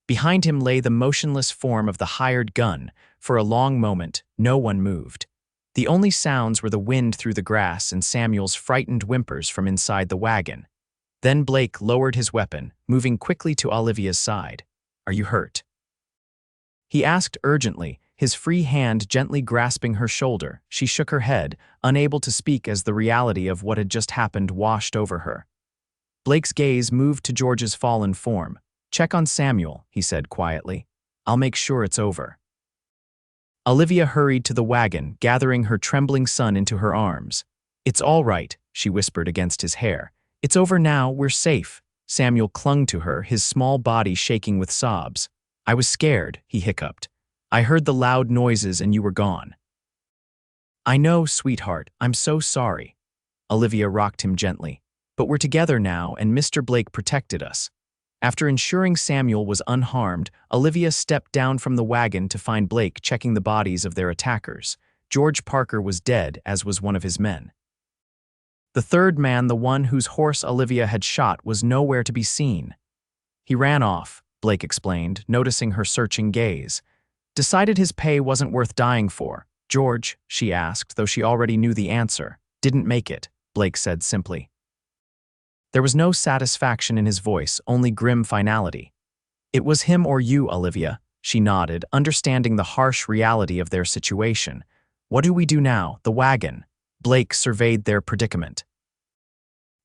Behind him lay the motionless form of the hired gun. For a long moment, no one moved. The only sounds were the wind through the grass and Samuel's frightened whimpers from inside the wagon. Then Blake lowered his weapon, moving quickly to Olivia's side. "Are you hurt?" he asked urgently, his free hand gently grasping her shoulder. She shook her head, unable to speak as the reality of what had just happened washed over her. Blake's gaze moved to George's fallen form. "Check on Samuel," he said quietly. "I'll make sure it's over." Olivia hurried to the wagon, gathering her trembling son into her arms. "It's all right," she whispered against his hair. "It's over now, we're safe." Samuel clung to her, his small body shaking with sobs. "I was scared," he hiccuped. "I heard the loud noises and you were gone." "I know, sweetheart, I'm so sorry." Olivia rocked him gently. "But we're together now and Mr. Blake protected us." After ensuring Samuel was unharmed, Olivia stepped down from the wagon to find Blake checking the bodies of their attackers. George Parker was dead, as was one of his men. The third man, the one whose horse Olivia had shot, was nowhere to be seen. "He ran off," Blake explained, noticing her searching gaze. "Decided his pay wasn't worth dying for." "George," she asked, though she already knew the answer. "Didn't make it," Blake said simply. There was no satisfaction in his voice, only grim finality. "It was him or you, Olivia," she nodded, understanding the harsh reality of their situation. "What do we do now? The wagon." Blake surveyed their predicament.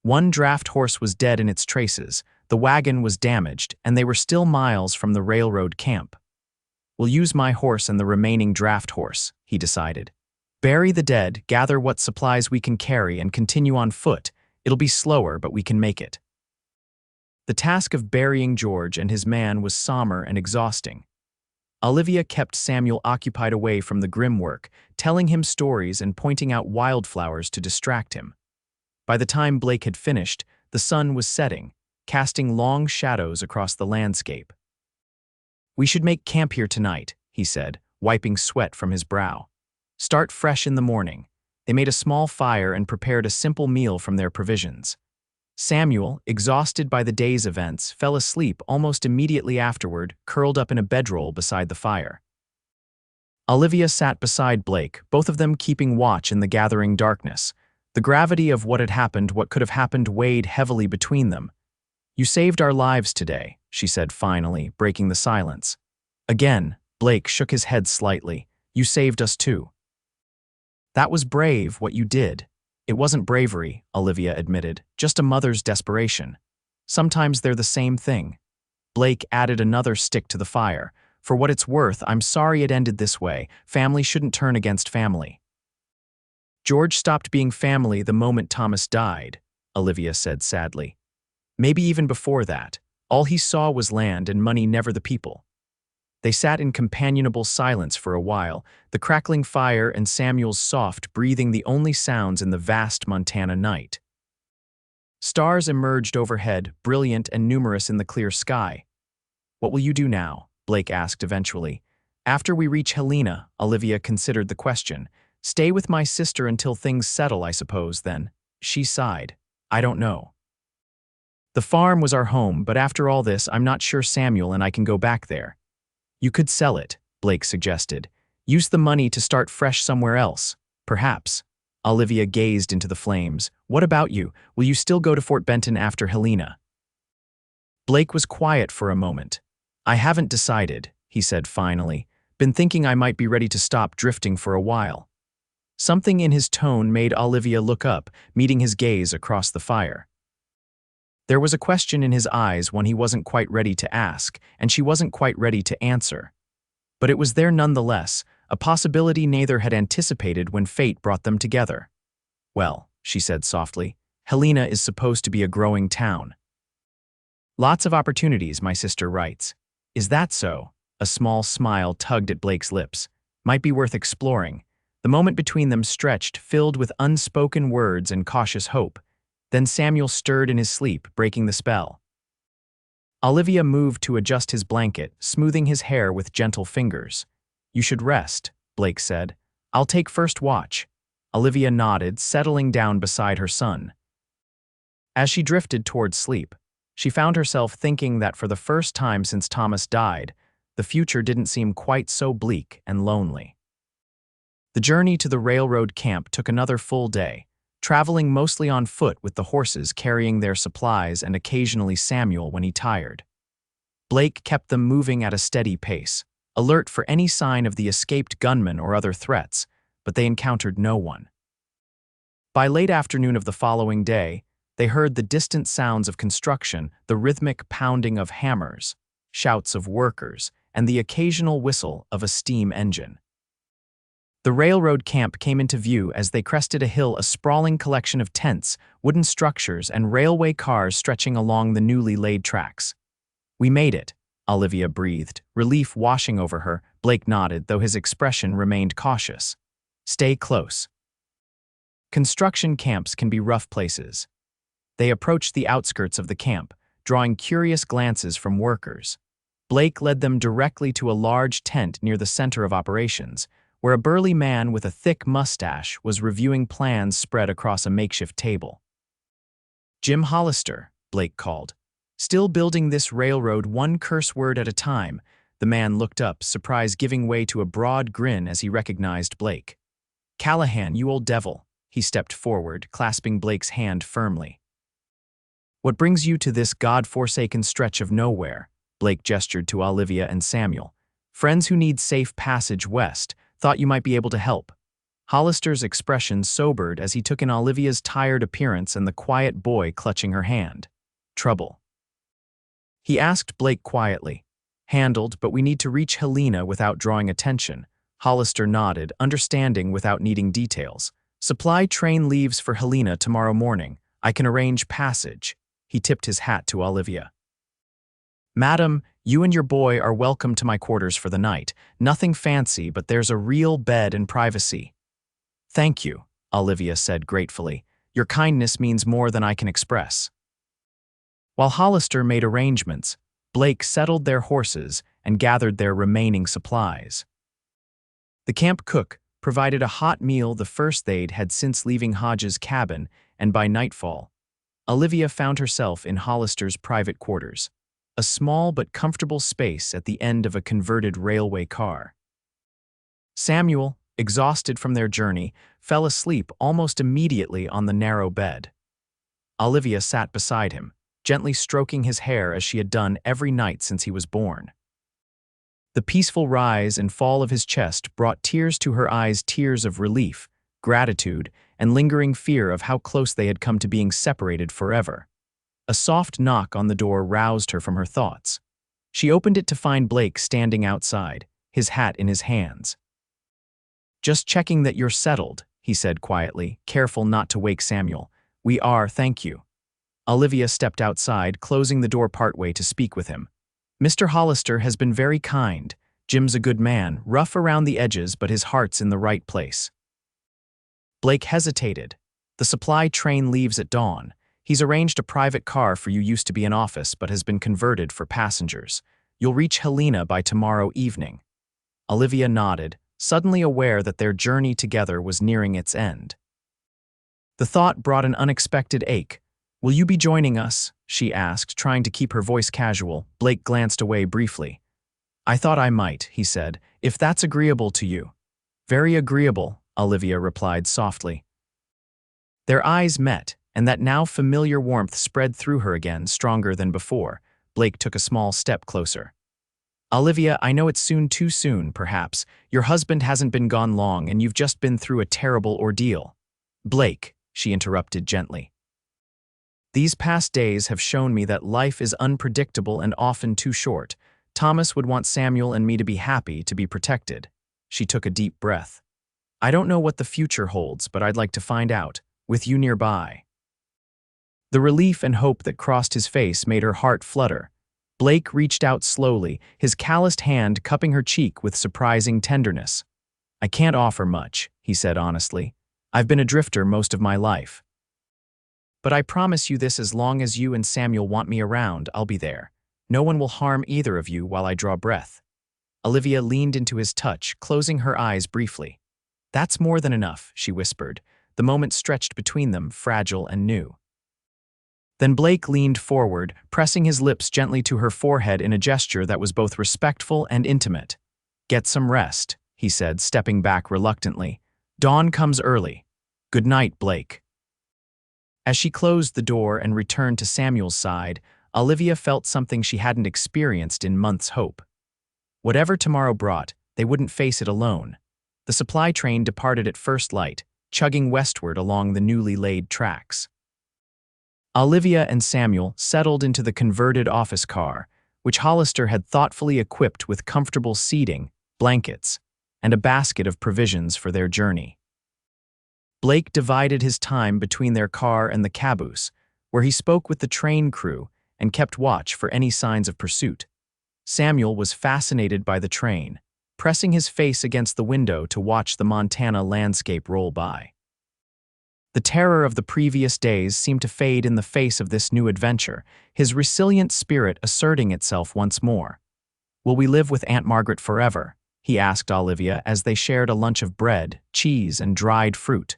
One draft horse was dead in its traces, the wagon was damaged, and they were still miles from the railroad camp. "We'll use my horse and the remaining draft horse," he decided. "Bury the dead, gather what supplies we can carry, and continue on foot. It'll be slower, but we can make it." The task of burying George and his man was somber and exhausting. Olivia kept Samuel occupied away from the grim work, telling him stories and pointing out wildflowers to distract him. By the time Blake had finished, the sun was setting, casting long shadows across the landscape. "We should make camp here tonight," he said, wiping sweat from his brow. "Start fresh in the morning." They made a small fire and prepared a simple meal from their provisions. Samuel, exhausted by the day's events, fell asleep almost immediately afterward, curled up in a bedroll beside the fire. Olivia sat beside Blake, both of them keeping watch in the gathering darkness. The gravity of what could have happened, weighed heavily between them. You saved our lives today, she said finally, breaking the silence. Again, Blake shook his head slightly. You saved us too. That was brave, what you did. It wasn't bravery, Olivia admitted, just a mother's desperation. Sometimes they're the same thing. Blake added another stick to the fire. For what it's worth, I'm sorry it ended this way. Family shouldn't turn against family. George stopped being family the moment Thomas died, Olivia said sadly. Maybe even before that. All he saw was land and money, never the people. They sat in companionable silence for a while, the crackling fire and Samuel's soft breathing the only sounds in the vast Montana night. Stars emerged overhead, brilliant and numerous in the clear sky. What will you do now? Blake asked eventually. After we reach Helena, Olivia considered the question. Stay with my sister until things settle, I suppose, then. She sighed. I don't know. The farm was our home, but after all this, I'm not sure Samuel and I can go back there. You could sell it, Blake suggested. Use the money to start fresh somewhere else. Perhaps. Olivia gazed into the flames. What about you? Will you still go to Fort Benton after Helena? Blake was quiet for a moment. I haven't decided, he said finally. Been thinking I might be ready to stop drifting for a while. Something in his tone made Olivia look up, meeting his gaze across the fire. There was a question in his eyes one he wasn't quite ready to ask, and she wasn't quite ready to answer. But it was there nonetheless, a possibility neither had anticipated when fate brought them together. Well, she said softly, Helena is supposed to be a growing town. Lots of opportunities, my sister writes. Is that so? A small smile tugged at Blake's lips. Might be worth exploring. The moment between them stretched, filled with unspoken words and cautious hope. Then Samuel stirred in his sleep, breaking the spell. Olivia moved to adjust his blanket, smoothing his hair with gentle fingers. You should rest, Blake said. I'll take first watch. Olivia nodded, settling down beside her son. As she drifted toward sleep, she found herself thinking that for the first time since Thomas died, the future didn't seem quite so bleak and lonely. The journey to the railroad camp took another full day, traveling mostly on foot with the horses carrying their supplies and occasionally Samuel when he tired. Blake kept them moving at a steady pace, alert for any sign of the escaped gunman or other threats, but they encountered no one. By late afternoon of the following day, they heard the distant sounds of construction, the rhythmic pounding of hammers, shouts of workers, and the occasional whistle of a steam engine. The railroad camp came into view as they crested a hill, a sprawling collection of tents, wooden structures, and railway cars stretching along the newly laid tracks. We made it, Olivia breathed, relief washing over her. Blake nodded, though his expression remained cautious. Stay close. Construction camps can be rough places. They approached the outskirts of the camp, drawing curious glances from workers. Blake led them directly to a large tent near the center of operations, where a burly man with a thick mustache was reviewing plans spread across a makeshift table. Jim Hollister, Blake called. Still building this railroad one curse word at a time, the man looked up, surprise giving way to a broad grin as he recognized Blake. Callahan, you old devil. He stepped forward, clasping Blake's hand firmly. What brings you to this God-forsaken stretch of nowhere? Blake gestured to Olivia and Samuel. Friends who need safe passage west. Thought you might be able to help. Hollister's expression sobered as he took in Olivia's tired appearance and the quiet boy clutching her hand. Trouble. He asked Blake quietly. Handled, but we need to reach Helena without drawing attention. Hollister nodded, understanding without needing details. Supply train leaves for Helena tomorrow morning. I can arrange passage. He tipped his hat to Olivia. Madam, you and your boy are welcome to my quarters for the night. Nothing fancy, but there's a real bed and privacy. Thank you, Olivia said gratefully. Your kindness means more than I can express. While Hollister made arrangements, Blake settled their horses and gathered their remaining supplies. The camp cook provided a hot meal, the first they'd had since leaving Hodges' cabin, and by nightfall, Olivia found herself in Hollister's private quarters, a small but comfortable space at the end of a converted railway car. Samuel, exhausted from their journey, fell asleep almost immediately on the narrow bed. Olivia sat beside him, gently stroking his hair as she had done every night since he was born. The peaceful rise and fall of his chest brought tears to her eyes, tears of relief, gratitude, and lingering fear of how close they had come to being separated forever. A soft knock on the door roused her from her thoughts. She opened it to find Blake standing outside, his hat in his hands. "Just checking that you're settled," he said quietly, careful not to wake Samuel. "We are, thank you." Olivia stepped outside, closing the door partway to speak with him. "Mr. Hollister has been very kind. Jim's a good man, rough around the edges, but his heart's in the right place." Blake hesitated. "The supply train leaves at dawn. He's arranged a private car for you, used to be an office but has been converted for passengers. You'll reach Helena by tomorrow evening." Olivia nodded, suddenly aware that their journey together was nearing its end. The thought brought an unexpected ache. "Will you be joining us?" she asked, trying to keep her voice casual. Blake glanced away briefly. "I thought I might," he said, "if that's agreeable to you." "Very agreeable," Olivia replied softly. Their eyes met, and that now familiar warmth spread through her again, stronger than before. Blake took a small step closer. "Olivia, I know it's too soon, perhaps. Your husband hasn't been gone long, and you've just been through a terrible ordeal." "Blake," she interrupted gently. "These past days have shown me that life is unpredictable and often too short. Thomas would want Samuel and me to be happy, to be protected." She took a deep breath. "I don't know what the future holds, but I'd like to find out, with you nearby." The relief and hope that crossed his face made her heart flutter. Blake reached out slowly, his calloused hand cupping her cheek with surprising tenderness. "I can't offer much," he said honestly. "I've been a drifter most of my life. But I promise you this: as long as you and Samuel want me around, I'll be there. No one will harm either of you while I draw breath." Olivia leaned into his touch, closing her eyes briefly. "That's more than enough," she whispered. The moment stretched between them, fragile and new. Then Blake leaned forward, pressing his lips gently to her forehead in a gesture that was both respectful and intimate. "Get some rest," he said, stepping back reluctantly. "Dawn comes early. Good night, Blake." As she closed the door and returned to Samuel's side, Olivia felt something she hadn't experienced in months: hope. Whatever tomorrow brought, they wouldn't face it alone. The supply train departed at first light, chugging westward along the newly laid tracks. Olivia and Samuel settled into the converted office car, which Hollister had thoughtfully equipped with comfortable seating, blankets, and a basket of provisions for their journey. Blake divided his time between their car and the caboose, where he spoke with the train crew and kept watch for any signs of pursuit. Samuel was fascinated by the train, pressing his face against the window to watch the Montana landscape roll by. The terror of the previous days seemed to fade in the face of this new adventure, his resilient spirit asserting itself once more. "Will we live with Aunt Margaret forever?" he asked Olivia as they shared a lunch of bread, cheese, and dried fruit.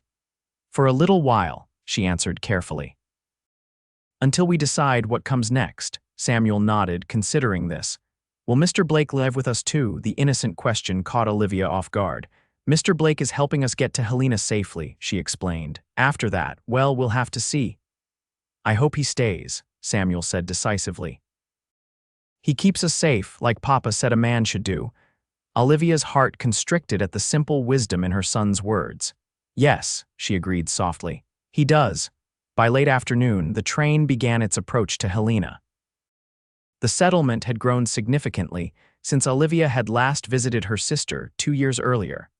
"For a little while," she answered carefully. "Until we decide what comes next," Samuel nodded, considering this. "Will Mr. Blake live with us too?" The innocent question caught Olivia off guard. "Mr. Blake is helping us get to Helena safely," she explained. "After that, well, we'll have to see." "I hope he stays," Samuel said decisively. "He keeps us safe, like Papa said a man should do." Olivia's heart constricted at the simple wisdom in her son's words. "Yes," she agreed softly. "He does." By late afternoon, the train began its approach to Helena. The settlement had grown significantly since Olivia had last visited her sister 2 years earlier.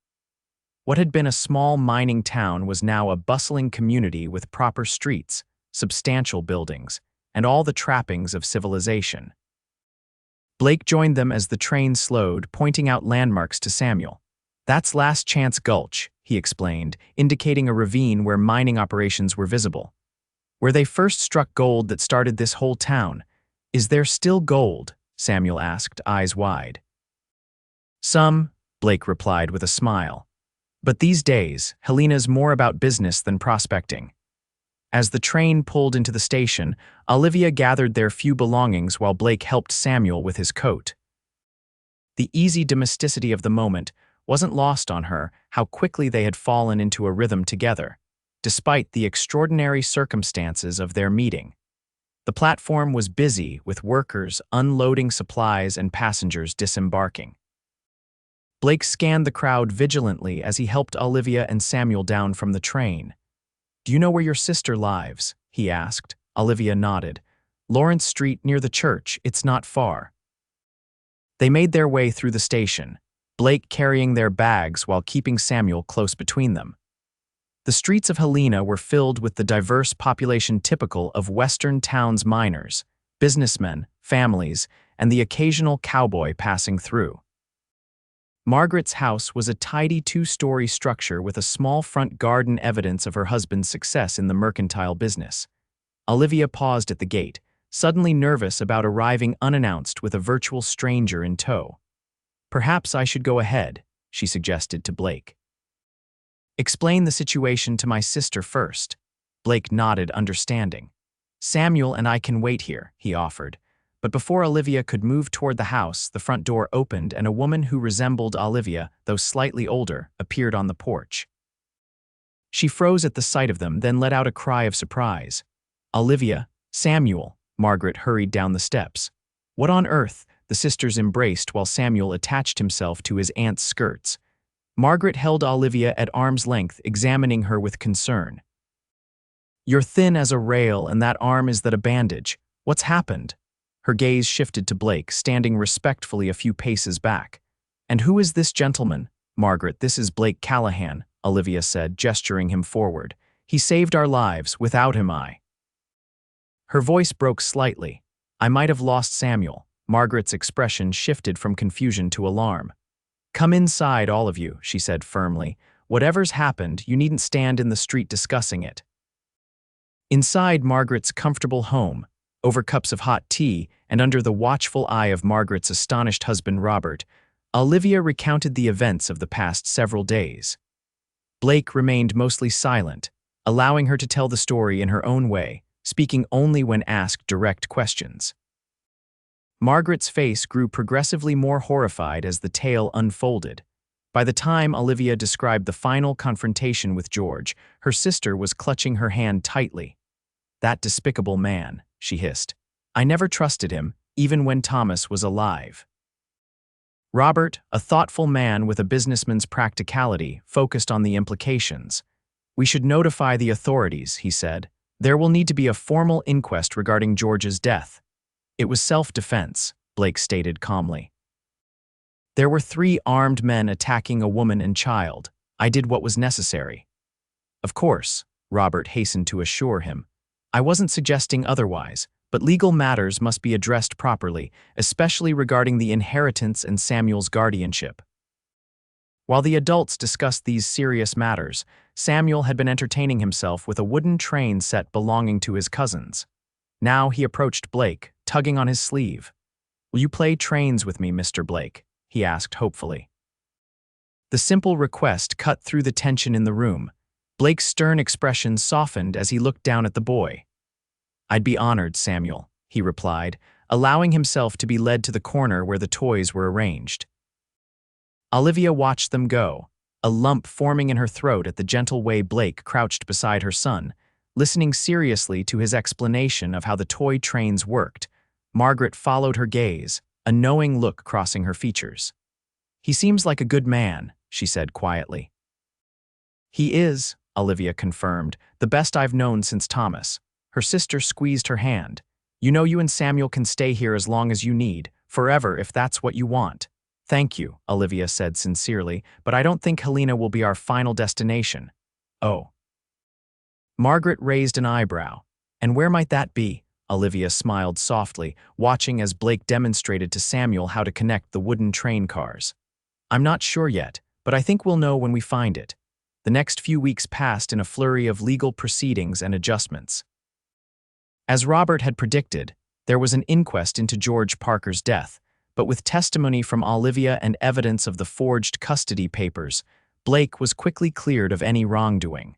What had been a small mining town was now a bustling community with proper streets, substantial buildings, and all the trappings of civilization. Blake joined them as the train slowed, pointing out landmarks to Samuel. "That's Last Chance Gulch," he explained, indicating a ravine where mining operations were visible. "Where they first struck gold that started this whole town." "Is there still gold?" Samuel asked, eyes wide. "Some," Blake replied with a smile. "But these days, Helena's more about business than prospecting." As the train pulled into the station, Olivia gathered their few belongings while Blake helped Samuel with his coat. The easy domesticity of the moment wasn't lost on her how quickly they had fallen into a rhythm together, despite the extraordinary circumstances of their meeting. The platform was busy with workers unloading supplies and passengers disembarking. Blake scanned the crowd vigilantly as he helped Olivia and Samuel down from the train. "Do you know where your sister lives?" he asked. Olivia nodded. "Lawrence Street near the church, it's not far." They made their way through the station, Blake carrying their bags while keeping Samuel close between them. The streets of Helena were filled with the diverse population typical of Western towns: miners, businessmen, families, and the occasional cowboy passing through. Margaret's house was a tidy two-story structure with a small front garden, evidence of her husband's success in the mercantile business. Olivia paused at the gate, suddenly nervous about arriving unannounced with a virtual stranger in tow. "Perhaps I should go ahead," she suggested to Blake. "Explain the situation to my sister first." Blake nodded, understanding. "Samuel and I can wait here," he offered. But before Olivia could move toward the house, the front door opened and a woman who resembled Olivia, though slightly older, appeared on the porch. She froze at the sight of them, then let out a cry of surprise. "Olivia, Samuel!" Margaret hurried down the steps. "What on earth?" The sisters embraced while Samuel attached himself to his aunt's skirts. Margaret held Olivia at arm's length, examining her with concern. "You're thin as a rail, and that arm is that a bandage. What's happened?" Her gaze shifted to Blake, standing respectfully a few paces back. "And who is this gentleman?" "Margaret, this is Blake Callahan," Olivia said, gesturing him forward. "He saved our lives. Without him, Her voice broke slightly. "I might have lost Samuel." Margaret's expression shifted from confusion to alarm. "Come inside, all of you," she said firmly. "Whatever's happened, you needn't stand in the street discussing it." Inside Margaret's comfortable home, over cups of hot tea and under the watchful eye of Margaret's astonished husband Robert, Olivia recounted the events of the past several days. Blake remained mostly silent, allowing her to tell the story in her own way, speaking only when asked direct questions. Margaret's face grew progressively more horrified as the tale unfolded. By the time Olivia described the final confrontation with George, her sister was clutching her hand tightly. "That despicable man," she hissed. "I never trusted him, even when Thomas was alive." Robert, a thoughtful man with a businessman's practicality, focused on the implications. "We should notify the authorities," he said. "There will need to be a formal inquest regarding George's death." "It was self-defense," Blake stated calmly. "There were 3 armed men attacking a woman and child. I did what was necessary." "Of course," Robert hastened to assure him. "I wasn't suggesting otherwise, but legal matters must be addressed properly, especially regarding the inheritance and Samuel's guardianship." While the adults discussed these serious matters, Samuel had been entertaining himself with a wooden train set belonging to his cousins. Now he approached Blake, tugging on his sleeve. "Will you play trains with me, Mr. Blake?" he asked hopefully. The simple request cut through the tension in the room. Blake's stern expression softened as he looked down at the boy. "I'd be honored, Samuel," he replied, allowing himself to be led to the corner where the toys were arranged. Olivia watched them go, a lump forming in her throat at the gentle way Blake crouched beside her son, listening seriously to his explanation of how the toy trains worked. Margaret followed her gaze, a knowing look crossing her features. "He seems like a good man," she said quietly. "He is," Olivia confirmed, "the best I've known since Thomas." Her sister squeezed her hand. "You know, you and Samuel can stay here as long as you need, forever if that's what you want." "Thank you," Olivia said sincerely, "but I don't think Helena will be our final destination." "Oh." Margaret raised an eyebrow. "And where might that be?" Olivia smiled softly, watching as Blake demonstrated to Samuel how to connect the wooden train cars. "I'm not sure yet, but I think we'll know when we find it." The next few weeks passed in a flurry of legal proceedings and adjustments. As Robert had predicted, there was an inquest into George Parker's death, but with testimony from Olivia and evidence of the forged custody papers, Blake was quickly cleared of any wrongdoing.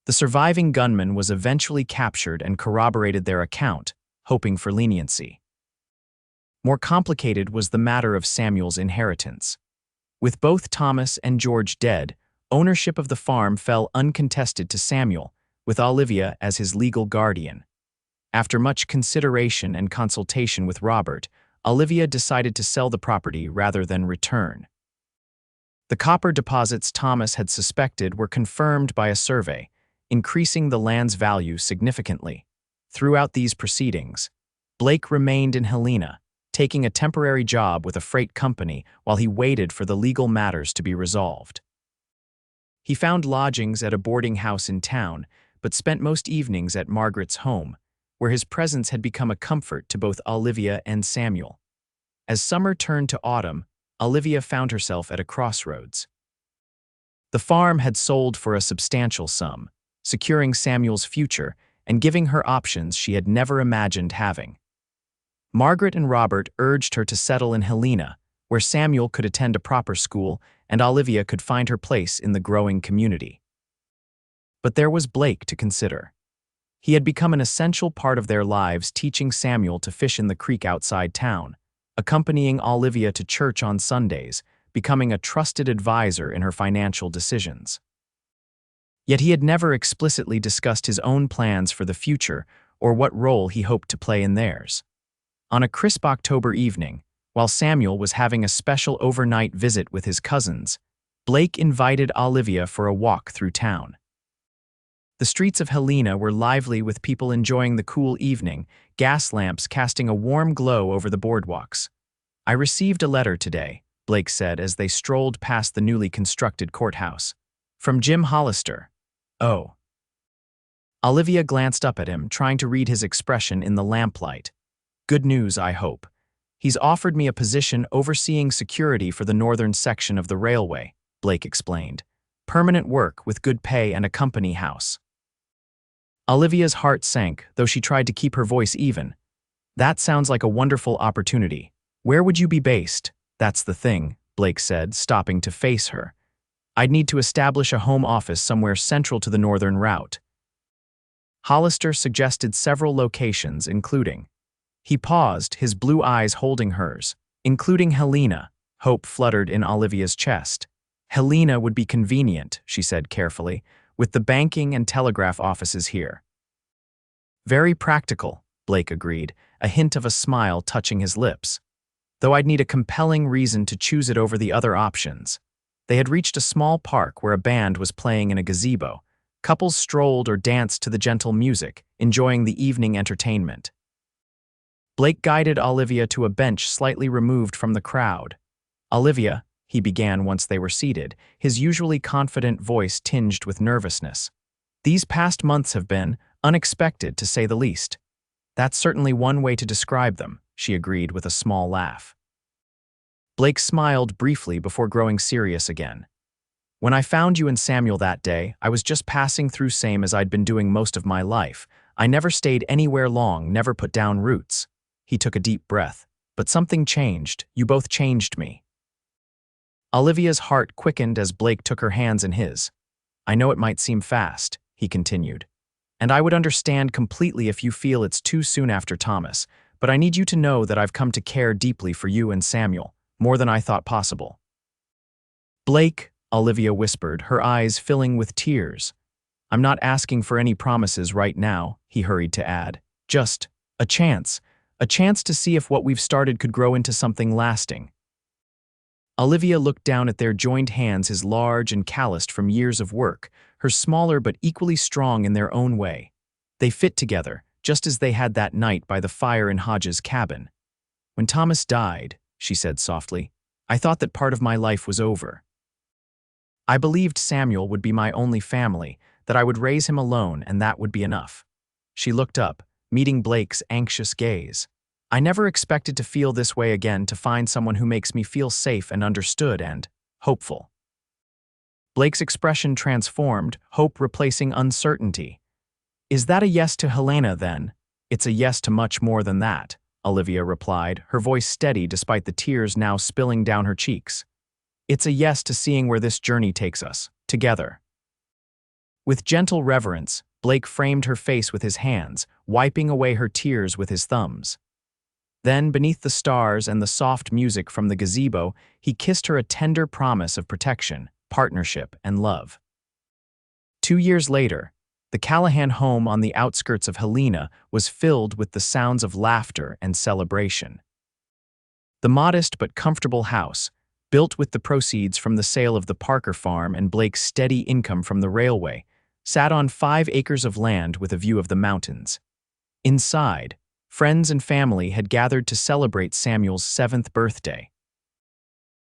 The surviving gunman was eventually captured and corroborated their account, hoping for leniency. More complicated was the matter of Samuel's inheritance. With both Thomas and George dead, ownership of the farm fell uncontested to Samuel, with Olivia as his legal guardian. After much consideration and consultation with Robert, Olivia decided to sell the property rather than return. The copper deposits Thomas had suspected were confirmed by a survey, increasing the land's value significantly. Throughout these proceedings, Blake remained in Helena, taking a temporary job with a freight company while he waited for the legal matters to be resolved. He found lodgings at a boarding house in town, but spent most evenings at Margaret's home, where his presence had become a comfort to both Olivia and Samuel. As summer turned to autumn, Olivia found herself at a crossroads. The farm had sold for a substantial sum, securing Samuel's future and giving her options she had never imagined having. Margaret and Robert urged her to settle in Helena, where Samuel could attend a proper school and Olivia could find her place in the growing community. But there was Blake to consider. He had become an essential part of their lives, teaching Samuel to fish in the creek outside town, accompanying Olivia to church on Sundays, becoming a trusted advisor in her financial decisions. Yet he had never explicitly discussed his own plans for the future or what role he hoped to play in theirs. On a crisp October evening, while Samuel was having a special overnight visit with his cousins, Blake invited Olivia for a walk through town. The streets of Helena were lively with people enjoying the cool evening, gas lamps casting a warm glow over the boardwalks. "I received a letter today," Blake said as they strolled past the newly constructed courthouse. "From Jim Hollister." "Oh." Olivia glanced up at him, trying to read his expression in the lamplight. "Good news, I hope. He's offered me a position overseeing security for the northern section of the railway," Blake explained. "Permanent work with good pay and a company house." Olivia's heart sank, though she tried to keep her voice even. "That sounds like a wonderful opportunity. Where would you be based?" "That's the thing," Blake said, stopping to face her. "I'd need to establish a home office somewhere central to the northern route." Hollister suggested several locations, including. He paused, his blue eyes holding hers. "Including Helena," hope fluttered in Olivia's chest. "Helena would be convenient," she said carefully, "with the banking and telegraph offices here." "Very practical," Blake agreed, a hint of a smile touching his lips. "Though I'd need a compelling reason to choose it over the other options." They had reached a small park where a band was playing in a gazebo. Couples strolled or danced to the gentle music, enjoying the evening entertainment. Blake guided Olivia to a bench slightly removed from the crowd. "Olivia," he began once they were seated, his usually confident voice tinged with nervousness. "These past months have been unexpected, to say the least." "That's certainly one way to describe them," she agreed with a small laugh. Blake smiled briefly before growing serious again. "When I found you and Samuel that day, I was just passing through, same as I'd been doing most of my life. I never stayed anywhere long, never put down roots." He took a deep breath. "But something changed. You both changed me." Olivia's heart quickened as Blake took her hands in his. "I know it might seem fast," he continued, "and I would understand completely if you feel it's too soon after Thomas, but I need you to know that I've come to care deeply for you and Samuel, more than I thought possible." "Blake," Olivia whispered, her eyes filling with tears. "I'm not asking for any promises right now," he hurried to add. "Just a chance to see if what we've started could grow into something lasting." Olivia looked down at their joined hands, his large and calloused from years of work, her smaller but equally strong in their own way. They fit together, just as they had that night by the fire in Hodges' cabin. "When Thomas died," she said softly, "I thought that part of my life was over. I believed Samuel would be my only family, that I would raise him alone and that would be enough." She looked up, meeting Blake's anxious gaze. "I never expected to feel this way again, to find someone who makes me feel safe and understood and hopeful." Blake's expression transformed, hope replacing uncertainty. "Is that a yes to Helena, then?" "It's a yes to much more than that," Olivia replied, her voice steady despite the tears now spilling down her cheeks. "It's a yes to seeing where this journey takes us, together." With gentle reverence, Blake framed her face with his hands, wiping away her tears with his thumbs. Then, beneath the stars and the soft music from the gazebo, he kissed her a tender promise of protection, partnership, and love. 2 years later, The Callahan home on the outskirts of Helena was filled with the sounds of laughter and celebration. The modest but comfortable house, built with the proceeds from the sale of the Parker farm and Blake's steady income from the railway, sat on 5 acres of land with a view of the mountains. Inside, friends and family had gathered to celebrate Samuel's 7th birthday.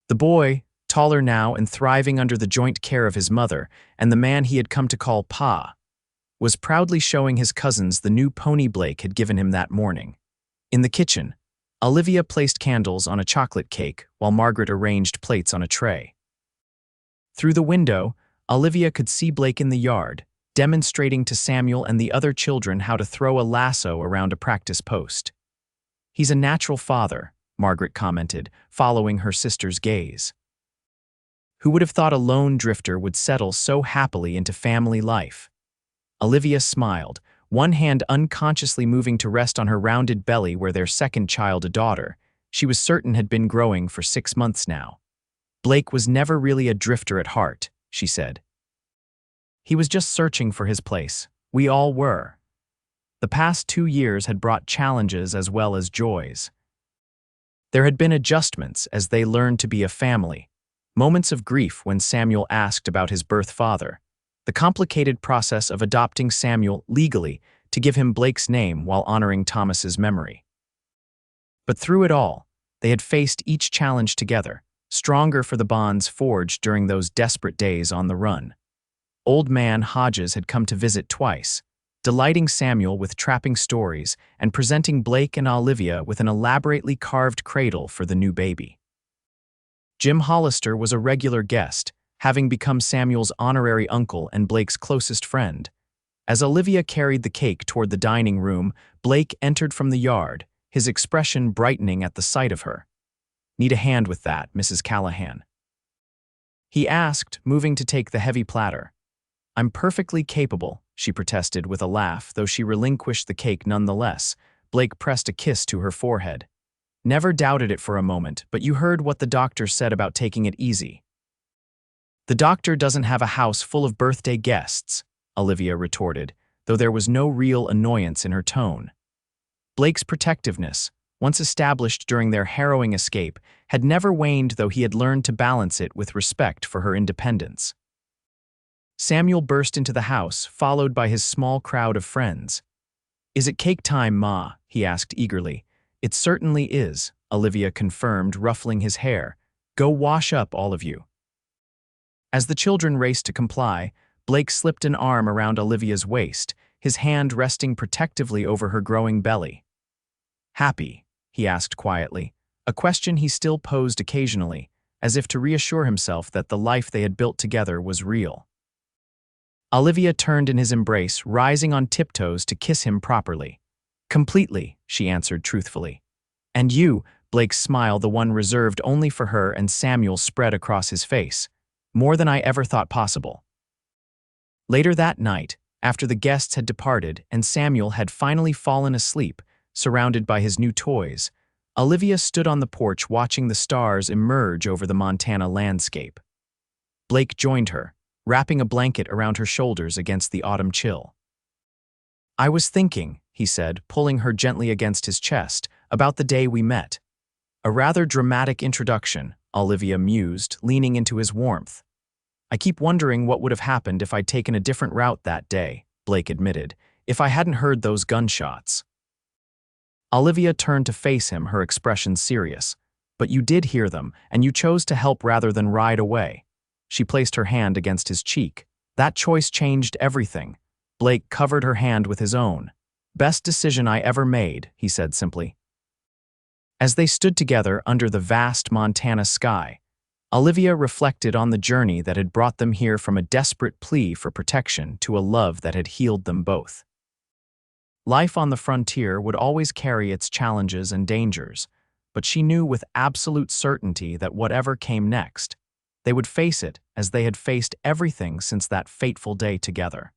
The boy, taller now and thriving under the joint care of his mother and the man he had come to call Pa, was proudly showing his cousins the new pony Blake had given him that morning. In the kitchen, Olivia placed candles on a chocolate cake while Margaret arranged plates on a tray. Through the window, Olivia could see Blake in the yard, demonstrating to Samuel and the other children how to throw a lasso around a practice post. "He's a natural father," Margaret commented, following her sister's gaze. Who would have thought a lone drifter would settle so happily into family life? Olivia smiled, one hand unconsciously moving to rest on her rounded belly where their second child, a daughter, she was certain had been growing for 6 months now. "Blake was never really a drifter at heart," she said. "He was just searching for his place. We all were." The past 2 years had brought challenges as well as joys. There had been adjustments as they learned to be a family, moments of grief when Samuel asked about his birth father, the complicated process of adopting Samuel legally to give him Blake's name while honoring Thomas's memory. But through it all, they had faced each challenge together, stronger for the bonds forged during those desperate days on the run. Old man Hodges had come to visit twice, delighting Samuel with trapping stories and presenting Blake and Olivia with an elaborately carved cradle for the new baby. Jim Hollister was a regular guest, having become Samuel's honorary uncle and Blake's closest friend. As Olivia carried the cake toward the dining room, Blake entered from the yard, his expression brightening at the sight of her. "Need a hand with that, Mrs. Callahan?" he asked, moving to take the heavy platter. "I'm perfectly capable," she protested with a laugh, though she relinquished the cake nonetheless. Blake pressed a kiss to her forehead. "Never doubted it for a moment, but you heard what the doctor said about taking it easy." "The doctor doesn't have a house full of birthday guests," Olivia retorted, though there was no real annoyance in her tone. Blake's protectiveness, once established during their harrowing escape, had never waned, though he had learned to balance it with respect for her independence. Samuel burst into the house, followed by his small crowd of friends. "Is it cake time, Ma?" he asked eagerly. "It certainly is," Olivia confirmed, ruffling his hair. "Go wash up, all of you." As the children raced to comply, Blake slipped an arm around Olivia's waist, his hand resting protectively over her growing belly. "Happy?" he asked quietly, a question he still posed occasionally, as if to reassure himself that the life they had built together was real. Olivia turned in his embrace, rising on tiptoes to kiss him properly. "Completely," she answered truthfully. "And you," Blake's smile, the one reserved only for her and Samuel, spread across his face. "More than I ever thought possible." Later that night, after the guests had departed and Samuel had finally fallen asleep, surrounded by his new toys, Olivia stood on the porch watching the stars emerge over the Montana landscape. Blake joined her, wrapping a blanket around her shoulders against the autumn chill. "I was thinking," he said, pulling her gently against his chest, "about the day we met." "A rather dramatic introduction," Olivia mused, leaning into his warmth. "I keep wondering what would have happened if I'd taken a different route that day," Blake admitted, "if I hadn't heard those gunshots." Olivia turned to face him, her expression serious. "But you did hear them, and you chose to help rather than ride away." She placed her hand against his cheek. "That choice changed everything." Blake covered her hand with his own. "Best decision I ever made," he said simply. As they stood together under the vast Montana sky, Olivia reflected on the journey that had brought them here, from a desperate plea for protection to a love that had healed them both. Life on the frontier would always carry its challenges and dangers, but she knew with absolute certainty that whatever came next, they would face it as they had faced everything since that fateful day together.